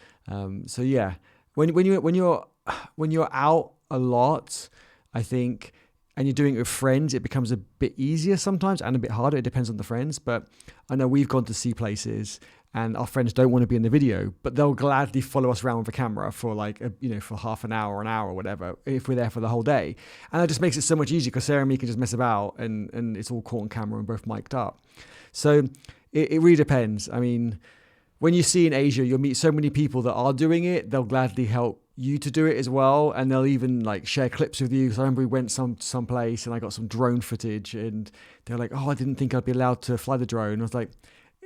So yeah, when you're out a lot, I think, and you're doing it with friends, it becomes a bit easier sometimes and a bit harder. It depends on the friends. But I know we've gone to see places, and our friends don't want to be in the video, but they'll gladly follow us around with a camera for like, for half an hour, or whatever, if we're there for the whole day. And that just makes it so much easier, because Sarah and me can just mess about, and it's all caught on camera and both mic'd up. So it really depends. I mean, when you see in Asia, you'll meet so many people that are doing it. They'll gladly help you to do it as well, and they'll even like share clips with you. So I remember we went someplace, and I got some drone footage, and they're like, "Oh, I didn't think I'd be allowed to fly the drone." I was like,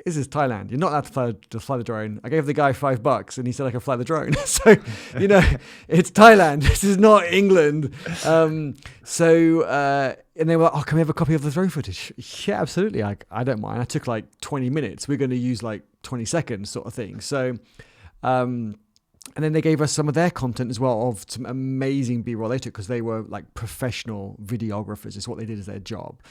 "This is Thailand. You're not allowed to fly the drone." I gave the guy $5, and he said I could fly the drone. So, it's Thailand. This is not England. And they were like, "Oh, can we have a copy of the drone footage?" Yeah, absolutely. I don't mind. I took like 20 minutes. We're going to use like 20 seconds sort of thing. So, and then they gave us some of their content as well, of some amazing B-roll they took, because they were like professional videographers. It's what they did as their job.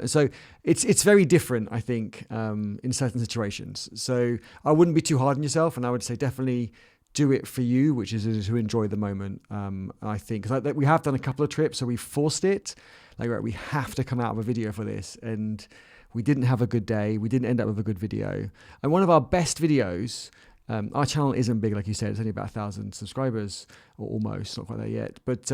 So it's very different, I think, in certain situations. So I wouldn't be too hard on yourself, and I would say definitely do it for you, which is to enjoy the moment. I think, because we have done a couple of trips, so we forced it. Like, right, we have to come out with a video for this, and we didn't have a good day. We didn't end up with a good video. And one of our best videos, Our channel isn't big, like you said. It's only about 1,000 subscribers, or almost, not quite there yet. But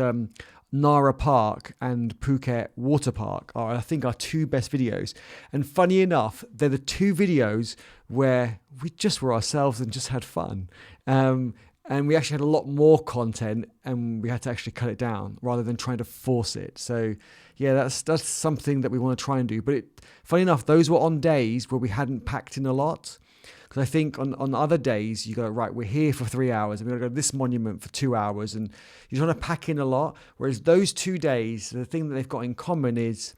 Nara Park and Phuket Water Park are, I think, our two best videos. And funny enough, they're the two videos where we just were ourselves and just had fun. And we actually had a lot more content, and we had to actually cut it down rather than trying to force it. So, yeah, that's something that we want to try and do. But funny enough, those were on days where we hadn't packed in a lot. Because I think on other days, you go, right, we're here for 3 hours, and we're going to go to this monument for 2 hours, and you just want to pack in a lot. Whereas those 2 days, the thing that they've got in common is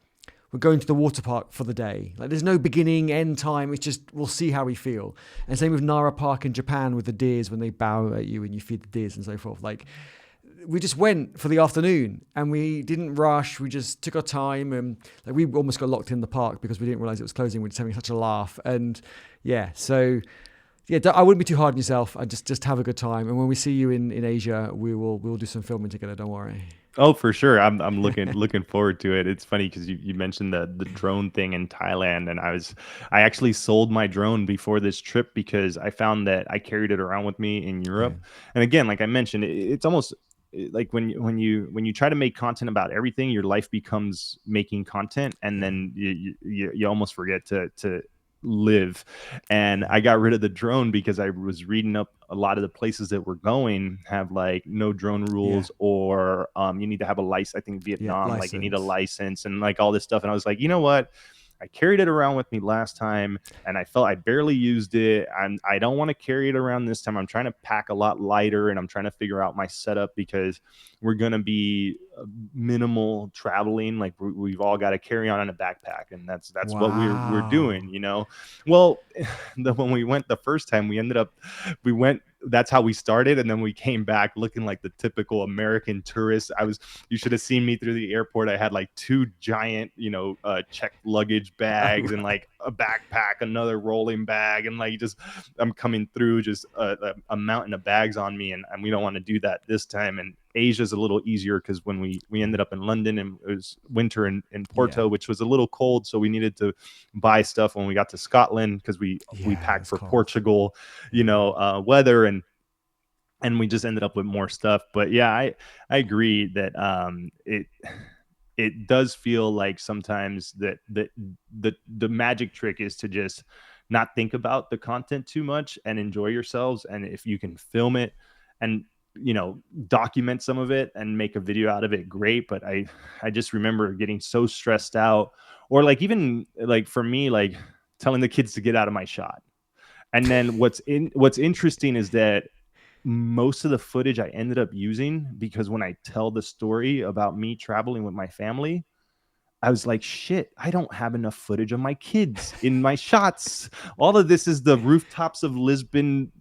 we're going to the water park for the day. Like, there's no beginning, end time. It's just, we'll see how we feel. And same with Nara Park in Japan with the deers when they bow at you and you feed the deers and so forth. Like, we just went for the afternoon and we didn't rush. We just took our time, and like, we almost got locked in the park because we didn't realize it was closing. We're just having such a laugh. And yeah, so yeah, I wouldn't be too hard on yourself. I just have a good time. And when we see you in Asia, we'll do some filming together. Don't worry. Oh, for sure. I'm looking forward to it. It's funny because you mentioned the drone thing in Thailand, and I actually sold my drone before this trip because I found that I carried it around with me in Europe. Yeah. And again, like I mentioned, it's almost like when you try to make content about everything, your life becomes making content, and then you almost forget to live. And I got rid of the drone because I was reading up a lot of the places that we're going have like no drone Yeah. rules, or you need to have a license. I think Yeah. Vietnam, like you need a License. license and like all this stuff. And I was like, you know what? I carried it around with me last time and I felt I barely used it. I don't want to carry it around this time. I'm trying to pack a lot lighter, and I'm trying to figure out my setup because we're going to be minimal traveling. Like we've all got to carry on in a backpack, and that's what we're Wow. doing, you know. Well, when we went the first time, we went that's how we started, and then we came back looking like the typical American tourist. You should have seen me through the airport. I had like 2 giant, checked luggage bags and like a backpack, another rolling bag, and like just I'm coming through just a mountain of bags on me, and we don't want to do that this time. And Asia's a little easier because when we ended up in London, and it was winter in Yeah. Porto, which was a little cold, so we needed to buy stuff when we got to Scotland because we Yeah. packed It's for cold. Portugal, Yeah. weather, and we just ended up with more stuff. But yeah, I agree that it does feel like sometimes that the magic trick is to just not think about the content too much and enjoy yourselves. And if you can film it and document some of it and make a video out of it, great. But I just remember getting so stressed out, or like even like for me, like telling the kids to get out of my shot. And then what's interesting is that most of the footage I ended up using, because when I tell the story about me traveling with my family, I was like, shit, I don't have enough footage of my kids in my shots. All of this is the rooftops of Lisbon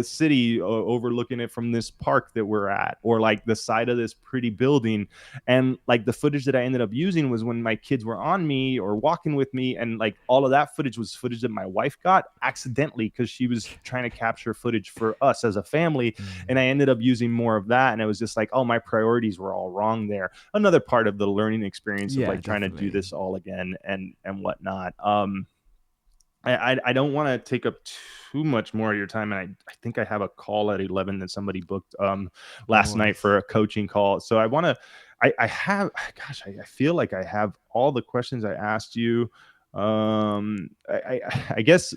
city, overlooking it from this park that we're at, or like the side of this pretty building. And like the footage that I ended up using was when my kids were on me or walking with me. And like all of that footage was footage that my wife got accidentally because she was trying to capture footage for us as a family. And I ended up using more of that. And it was just like, oh, my priorities were all wrong there. Another part of the learning experience of Yeah, like trying to do definitely. this all again and whatnot. I don't want to take up too much more of your time, and I think I have a call at 11 that somebody booked No last night worries. for a coaching call. So I have, gosh, I feel like I have all the questions I asked you. I guess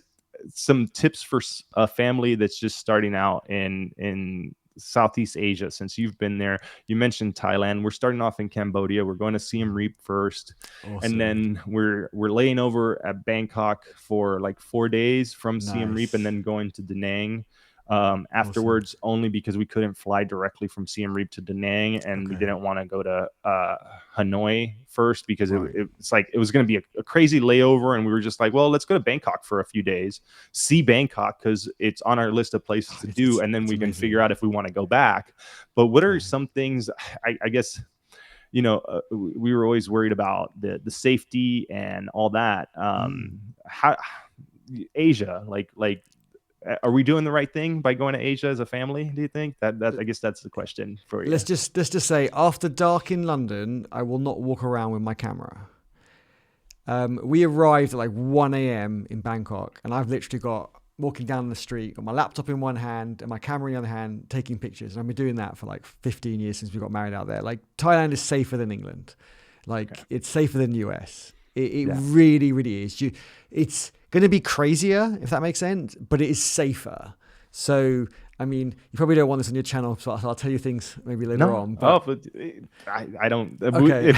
some tips for a family that's just starting out in Southeast Asia, since you've been there. You mentioned Thailand. We're starting off in Cambodia. We're going to Siem Reap first, and Awesome. then we're laying over at Bangkok for like 4 days from Siem Reap, and Nice. then going to Da Nang Awesome. afterwards, only because we couldn't fly directly from Siem Reap to Da Nang, and we Okay. didn't want to go to Hanoi first because Right. it's like it was going to be a crazy layover, and we were just like, well, let's go to Bangkok for a few days, see Bangkok because it's on our list of places to It's, do, it's, and then it's we can figure amazing. out if we want to go back. But what are Yeah. some things? I guess we were always worried about the safety and all that. Mm. How Asia, like are we doing the right thing by going to Asia as a family? Do you think that I guess that's the question for you? Let's just say after dark in London, I will not walk around with my camera. We arrived at like 1 a.m. in Bangkok, and I've literally got walking down the street, got my laptop in one hand and my camera in the other hand, taking pictures. And I've been doing that for like 15 years since we got married out there. Like Thailand is safer than England. Like it's safer than the US. It really, really is. It's going to be crazier, if that makes sense, but it is safer. So, I mean, you probably don't want this on your channel, so I'll tell you things maybe later on. But... but I don't. Okay.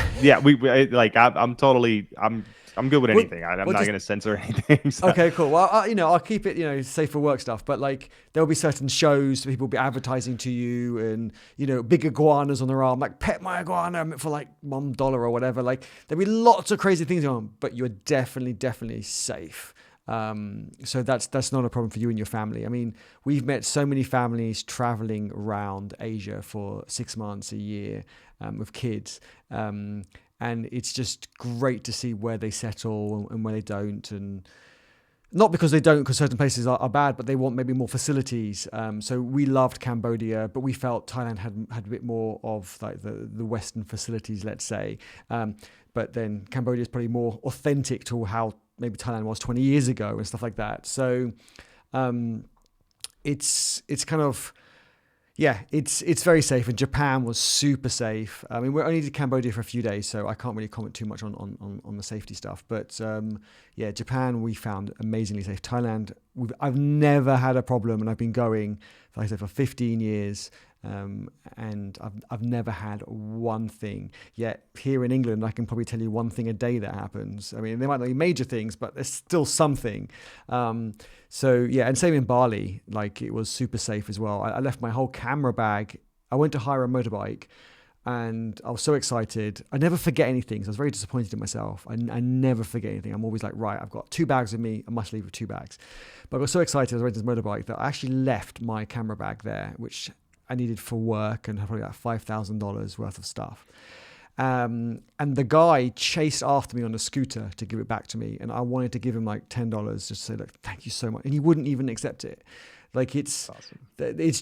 I'm good with anything. I'm not going to censor anything. So. Okay, cool. Well, I'll keep it, safe for work stuff. But like, there'll be certain shows people will be advertising to you, and big iguanas on their arm, like pet my iguana for like $1 or whatever. Like, there'll be lots of crazy things on, but you're definitely safe. So that's not a problem for you and your family. I mean, we've met so many families traveling around Asia for 6 months, a year, with kids. And it's just great to see where they settle and where they don't. And not because they don't, because certain places are bad, but they want maybe more facilities. So we loved Cambodia, but we felt Thailand had a bit more of like the Western facilities, let's say. But then Cambodia is probably more authentic to how maybe Thailand was 20 years ago and stuff like that. So it's kind of... Yeah, it's very safe, and Japan was super safe. I mean, we only did Cambodia for a few days, so I can't really comment too much on the safety stuff. But yeah, Japan we found amazingly safe. Thailand, I've never had a problem, and I've been going, like I said, for 15 years, and I've never had one thing. Yet here in England, I can probably tell you one thing a day that happens. I mean, there might not be major things, but there's still something. So yeah, and same in Bali, like it was super safe as well. I left my whole camera bag. I went to hire a motorbike, and I was so excited. I never forget anything, so I was very disappointed in myself. I never forget anything. I'm always like, right, I've got 2 bags with me. I must leave with 2 bags. But I got so excited as I went to this motorbike that I actually left my camera bag there, which I needed for work, and had probably like $5,000 worth of stuff. And the guy chased after me on a scooter to give it back to me. And I wanted to give him like $10 just to say, look, thank you so much. And he wouldn't even accept it. Like it's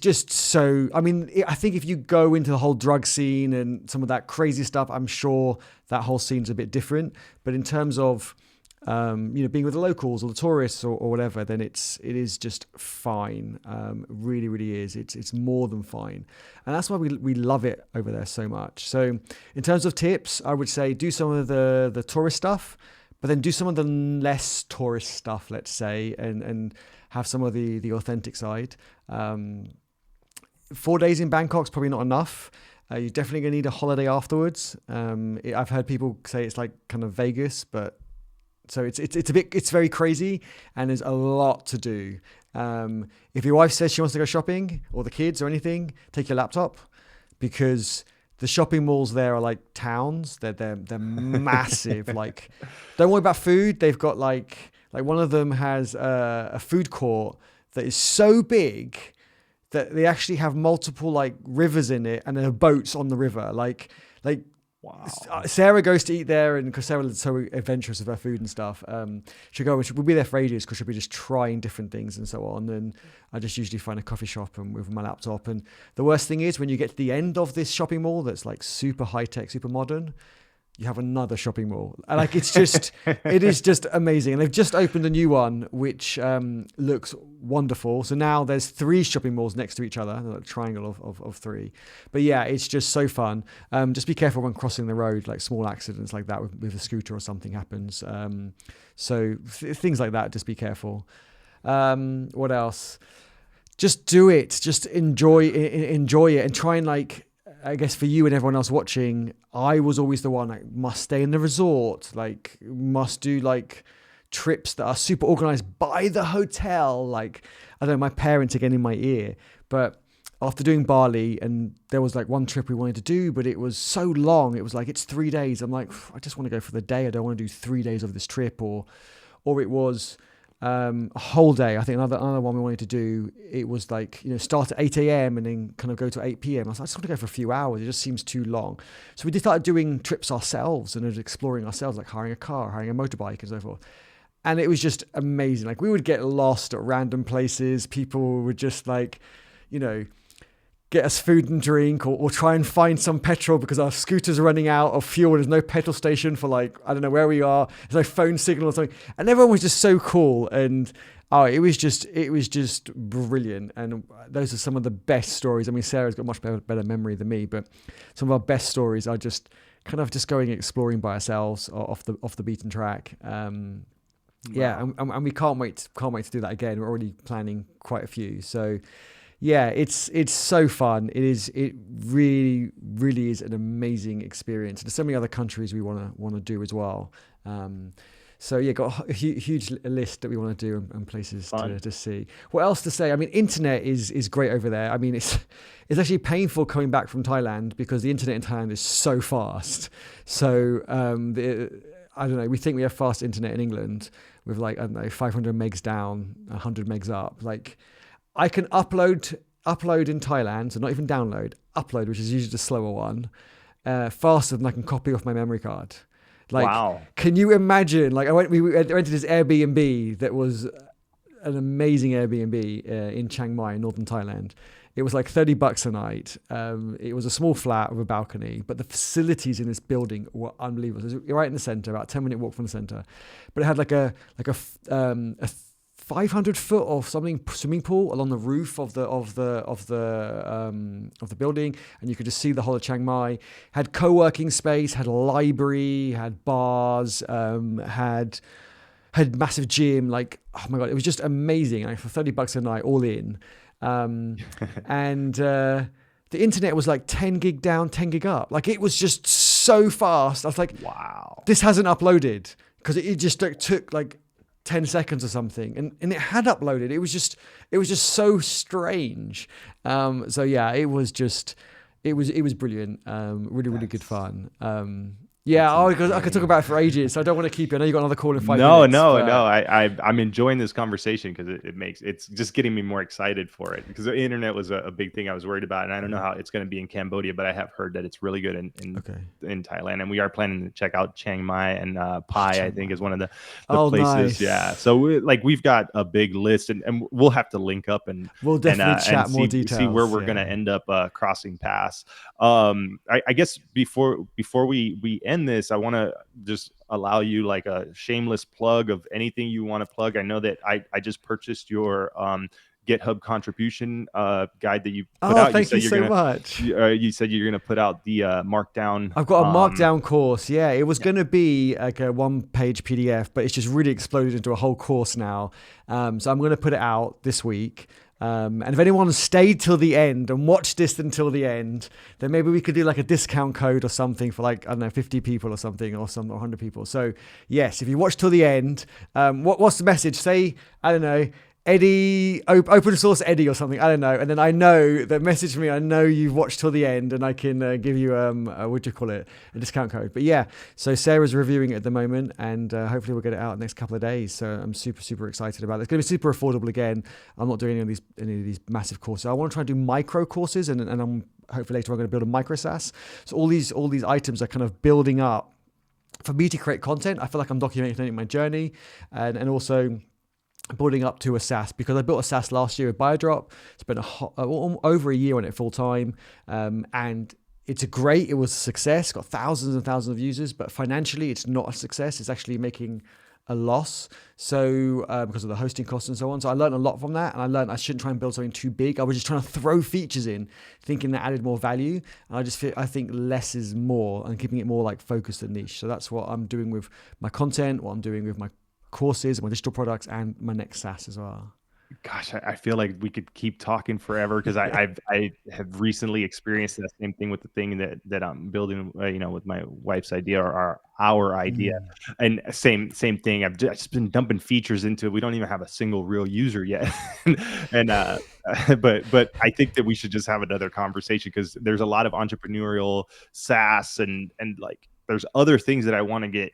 just so, I mean, I think if you go into the whole drug scene and some of that crazy stuff, I'm sure that whole scene's a bit different. But in terms of, being with the locals or the tourists or whatever, then it is just fine. Really, really is. It's more than fine. And that's why we love it over there so much. So in terms of tips, I would say do some of the tourist stuff, but then do some of the less tourist stuff, let's say, and have some of the authentic side. 4 days in Bangkok's probably not enough. You're definitely going to need a holiday afterwards. I've heard people say it's like kind of Vegas, but so it's very crazy, and there's a lot to do. If your wife says she wants to go shopping, or the kids or anything, take your laptop, because the shopping malls there are like towns. They're massive. Like, don't worry about food. They've got like one of them has a food court that is so big that they actually have multiple like rivers in it, and there are boats on the river. Like. Wow. Sarah goes to eat there, and because Sarah's so adventurous with her food and stuff, she'll go and we'll be there for ages because she'll be just trying different things and so on. And I just usually find a coffee shop and with my laptop. And the worst thing is when you get to the end of this shopping mall that's like super high tech, super modern, you have another shopping mall. And like it is just amazing. And they've just opened a new one which looks wonderful. So now there's 3 shopping malls next to each other, like a triangle of 3. But yeah, it's just so fun. Just be careful when crossing the road, like small accidents like that with a scooter or something happens. So things like that, just be careful. What else? Just do it. Just enjoy it, and try and like, I guess for you and everyone else watching, I was always the one like must stay in the resort, like must do like trips that are super organized by the hotel. Like, I don't know, my parents are getting in my ear, but after doing Bali, and there was like one trip we wanted to do, but it was so long. It was like, it's 3 days. I'm like, I just want to go for the day. I don't want to do 3 days of this trip, or it was a whole day. I think another one we wanted to do, it was like, start at 8 a.m. and then kind of go to 8 p.m. I was like, I just want to go for a few hours. It just seems too long. So we just started doing trips ourselves and exploring ourselves, like hiring a car, hiring a motorbike and so forth. And it was just amazing. Like, we would get lost at random places. People would just like, get us food and drink, or try and find some petrol because our scooter's running out of fuel and there's no petrol station for like, I don't know where we are. There's no phone signal or something. And everyone was just so cool. And it was just brilliant. And those are some of the best stories. I mean, Sarah's got much better memory than me, but some of our best stories are just kind of just going exploring by ourselves off the beaten track. Yeah, and we can't wait to do that again. We're already planning quite a few. So yeah, it's so fun. It really, really is an amazing experience. There's so many other countries we want to do as well. So yeah, got a huge list that we want to do and places to see. What else to say? I mean, internet is great over there. I mean, it's actually painful coming back from Thailand because the internet in Thailand is so fast. So I don't know. We think we have fast internet in England with like, I don't know, 500 megs down, 100 megs up. Like, I can upload in Thailand, so not even download, upload, which is usually the slower one, faster than I can copy off my memory card. Like, wow. Can you imagine? Like, we rented this Airbnb that was an amazing Airbnb in Chiang Mai, in northern Thailand. It was like $30 a night. It was a small flat with a balcony, but the facilities in this building were unbelievable. It was right in the center, about a 10-minute walk from the center. But it had like a 500-foot or something swimming pool along the roof of the building, and you could just see the whole of Chiang Mai. Had co-working space, had a library, had bars, had massive gym. Like, oh my god, it was just amazing. Like, for $30 a night, all in. And the internet was like 10 gig down, 10 gig up. Like, it was just so fast. I was like, wow, this hasn't uploaded, because it just took like 10 seconds or something, and it had uploaded. It was just so strange. So yeah, it was brilliant. Really good fun. Yeah, I could talk about it for ages, so I don't want to keep you. I know you got another call in 5 minutes. No. I'm enjoying this conversation because it's just getting me more excited for it, because the internet was a big thing I was worried about, and I don't know how it's going to be in Cambodia, but I have heard that it's really good in Thailand, and we are planning to check out Chiang Mai and Pai. I think is one of the places. Nice. Yeah, so we've got a big list, and we'll have to link up and we'll definitely chat more details. See where we're going to end up crossing paths. I guess before we end this, I want to just allow you like a shameless plug of anything you want to plug. I know that I just purchased your GitHub contribution guide that you put out. Thank you so much. You said you're going to put out the markdown. I've got a markdown course. Yeah, it was going to be like a 1-page PDF, but it's just really exploded into a whole course now. So I'm going to put it out this week. And if anyone stayed till the end and watched this until the end, then maybe we could do like a discount code or something for like, I don't know, 50 people or something, or 100 people. So yes, if you watch till the end, what's the message? Say, I don't know, Eddie, open source Eddie or something, I don't know. And then I know that message me, I know you've watched till the end, and I can give you a discount code. But yeah, so Sarah's reviewing it at the moment, and hopefully we'll get it out in the next couple of days. So I'm super excited about it. It's going to be super affordable again. I'm not doing any of these massive courses. I want to try and do micro courses, and I'm hopefully later I'm going to build a micro SaaS. So all these items are kind of building up for me to create content. I feel like I'm documenting my journey, and also building up to a SaaS, because I built a SaaS last year with Biodrop. Spent over a year on it full time, and it was a success. Got thousands and thousands of users, but financially it's not a success. It's actually making a loss. So because of the hosting costs and so on. So I learned a lot from that, and I learned I shouldn't try and build something too big. I was just trying to throw features in, thinking that added more value. And I think less is more, and keeping it more like focused and niche. So that's what I'm doing with my content, what I'm doing with my courses, my digital products, and my next SaaS as well. Gosh, I feel like we could keep talking forever, because I have recently experienced that same thing with the thing that I'm building, with my wife's idea, or our idea, and same thing. I've just been dumping features into it. We don't even have a single real user yet, and but I think that we should just have another conversation, because there's a lot of entrepreneurial SaaS and like there's other things that I want to get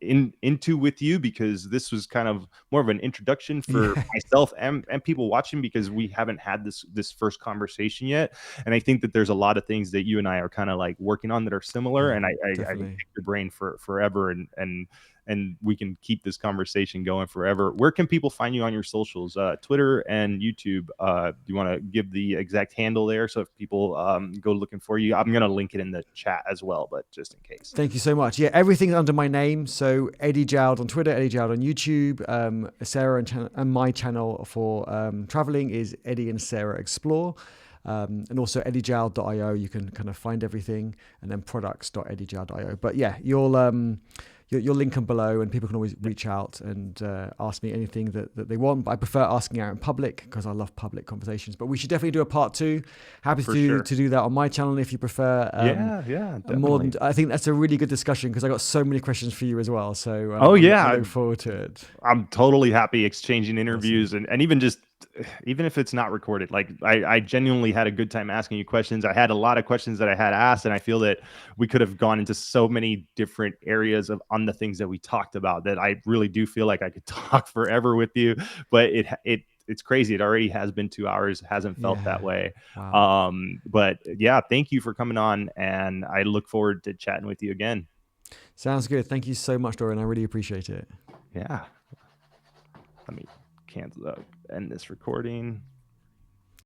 into with you, because this was kind of more of an introduction for myself and people watching, because we haven't had this first conversation yet. And I think that there's a lot of things that you and I are kind of like working on that are similar, and I pick your brain for forever and and we can keep this conversation going forever. Where can people find you on your socials? Twitter and YouTube. Do you want to give the exact handle there? So if people go looking for you, I'm going to link it in the chat as well, but just in case. Thank you so much. Yeah, everything's under my name. So Eddie Jaoude on Twitter, Eddie Jaoude on YouTube. Sarah and my channel for traveling is Eddie and Sarah Explore. And also eddiejoude.io, you can kind of find everything, and then products.eddiejoude.io. But yeah, you'll link them below, and people can always reach out and ask me anything that they want. But I prefer asking out in public because I love public conversations. But we should definitely do a part 2. Happy to do that on my channel if you prefer. Yeah, definitely. I think that's a really good discussion because I got so many questions for you as well. So I look forward to it. I'm totally happy exchanging interviews. Awesome. And even if it's not recorded, like I genuinely had a good time asking you questions. I had a lot of questions that I had asked, and I feel that we could have gone into so many different areas on the things that we talked about that I really do feel like I could talk forever with you. But it's crazy. It already has been 2 hours. Hasn't felt that way. Wow. But yeah, thank you for coming on, and I look forward to chatting with you again. Sounds good. Thank you so much, Dorian. I really appreciate it. Yeah. Let me end this recording.